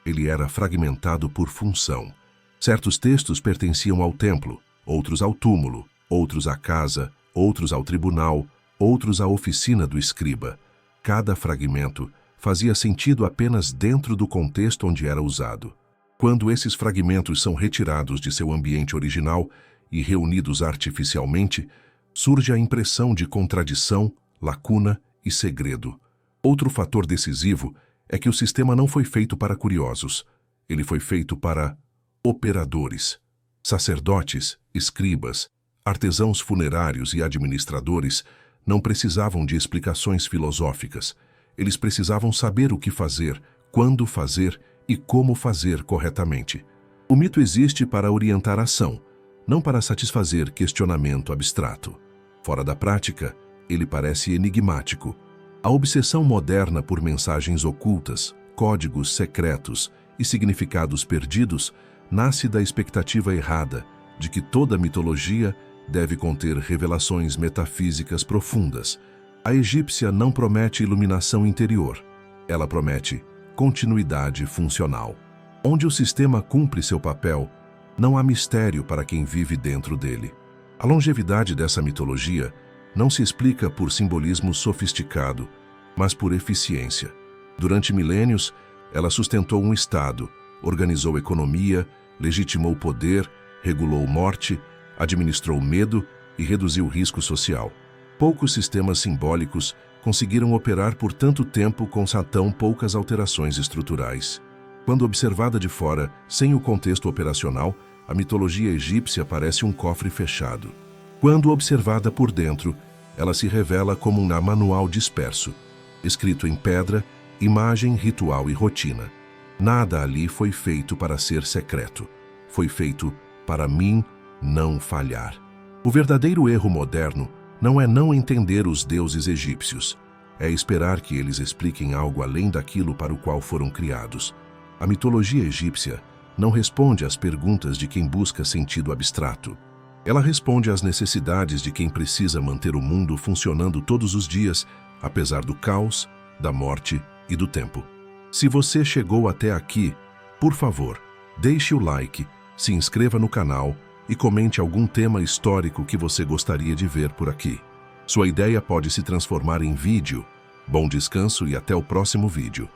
Ele era fragmentado por função. Certos textos pertenciam ao templo, outros ao túmulo, outros à casa, outros ao tribunal, outros à oficina do escriba. Cada fragmento fazia sentido apenas dentro do contexto onde era usado. Quando esses fragmentos são retirados de seu ambiente original e reunidos artificialmente, surge a impressão de contradição, lacuna e segredo. Outro fator decisivo é que o sistema não foi feito para curiosos. Ele foi feito para operadores. Sacerdotes, escribas, artesãos funerários e administradores não precisavam de explicações filosóficas. Eles precisavam saber o que fazer, quando fazer e como fazer corretamente. O mito existe para orientar a ação, não para satisfazer questionamento abstrato. Fora da prática, ele parece enigmático. A obsessão moderna por mensagens ocultas, códigos secretos e significados perdidos nasce da expectativa errada de que toda mitologia deve conter revelações metafísicas profundas. A egípcia não promete iluminação interior, ela promete continuidade funcional. Onde o sistema cumpre seu papel, não há mistério para quem vive dentro dele. A longevidade dessa mitologia não se explica por simbolismo sofisticado, mas por eficiência. Durante milênios, ela sustentou um Estado, organizou economia, legitimou poder, regulou morte, administrou medo e reduziu risco social. Poucos sistemas simbólicos conseguiram operar por tanto tempo com tão poucas alterações estruturais. Quando observada de fora, sem o contexto operacional, a mitologia egípcia parece um cofre fechado. Quando observada por dentro, ela se revela como um manual disperso, escrito em pedra, imagem, ritual e rotina. Nada ali foi feito para ser secreto. Foi feito para mim não falhar. O verdadeiro erro moderno não é não entender os deuses egípcios. É esperar que eles expliquem algo além daquilo para o qual foram criados. A mitologia egípcia não responde às perguntas de quem busca sentido abstrato. Ela responde às necessidades de quem precisa manter o mundo funcionando todos os dias, apesar do caos, da morte e do tempo. Se você chegou até aqui, por favor, deixe o like, se inscreva no canal e comente algum tema histórico que você gostaria de ver por aqui. Sua ideia pode se transformar em vídeo. Bom descanso e até o próximo vídeo.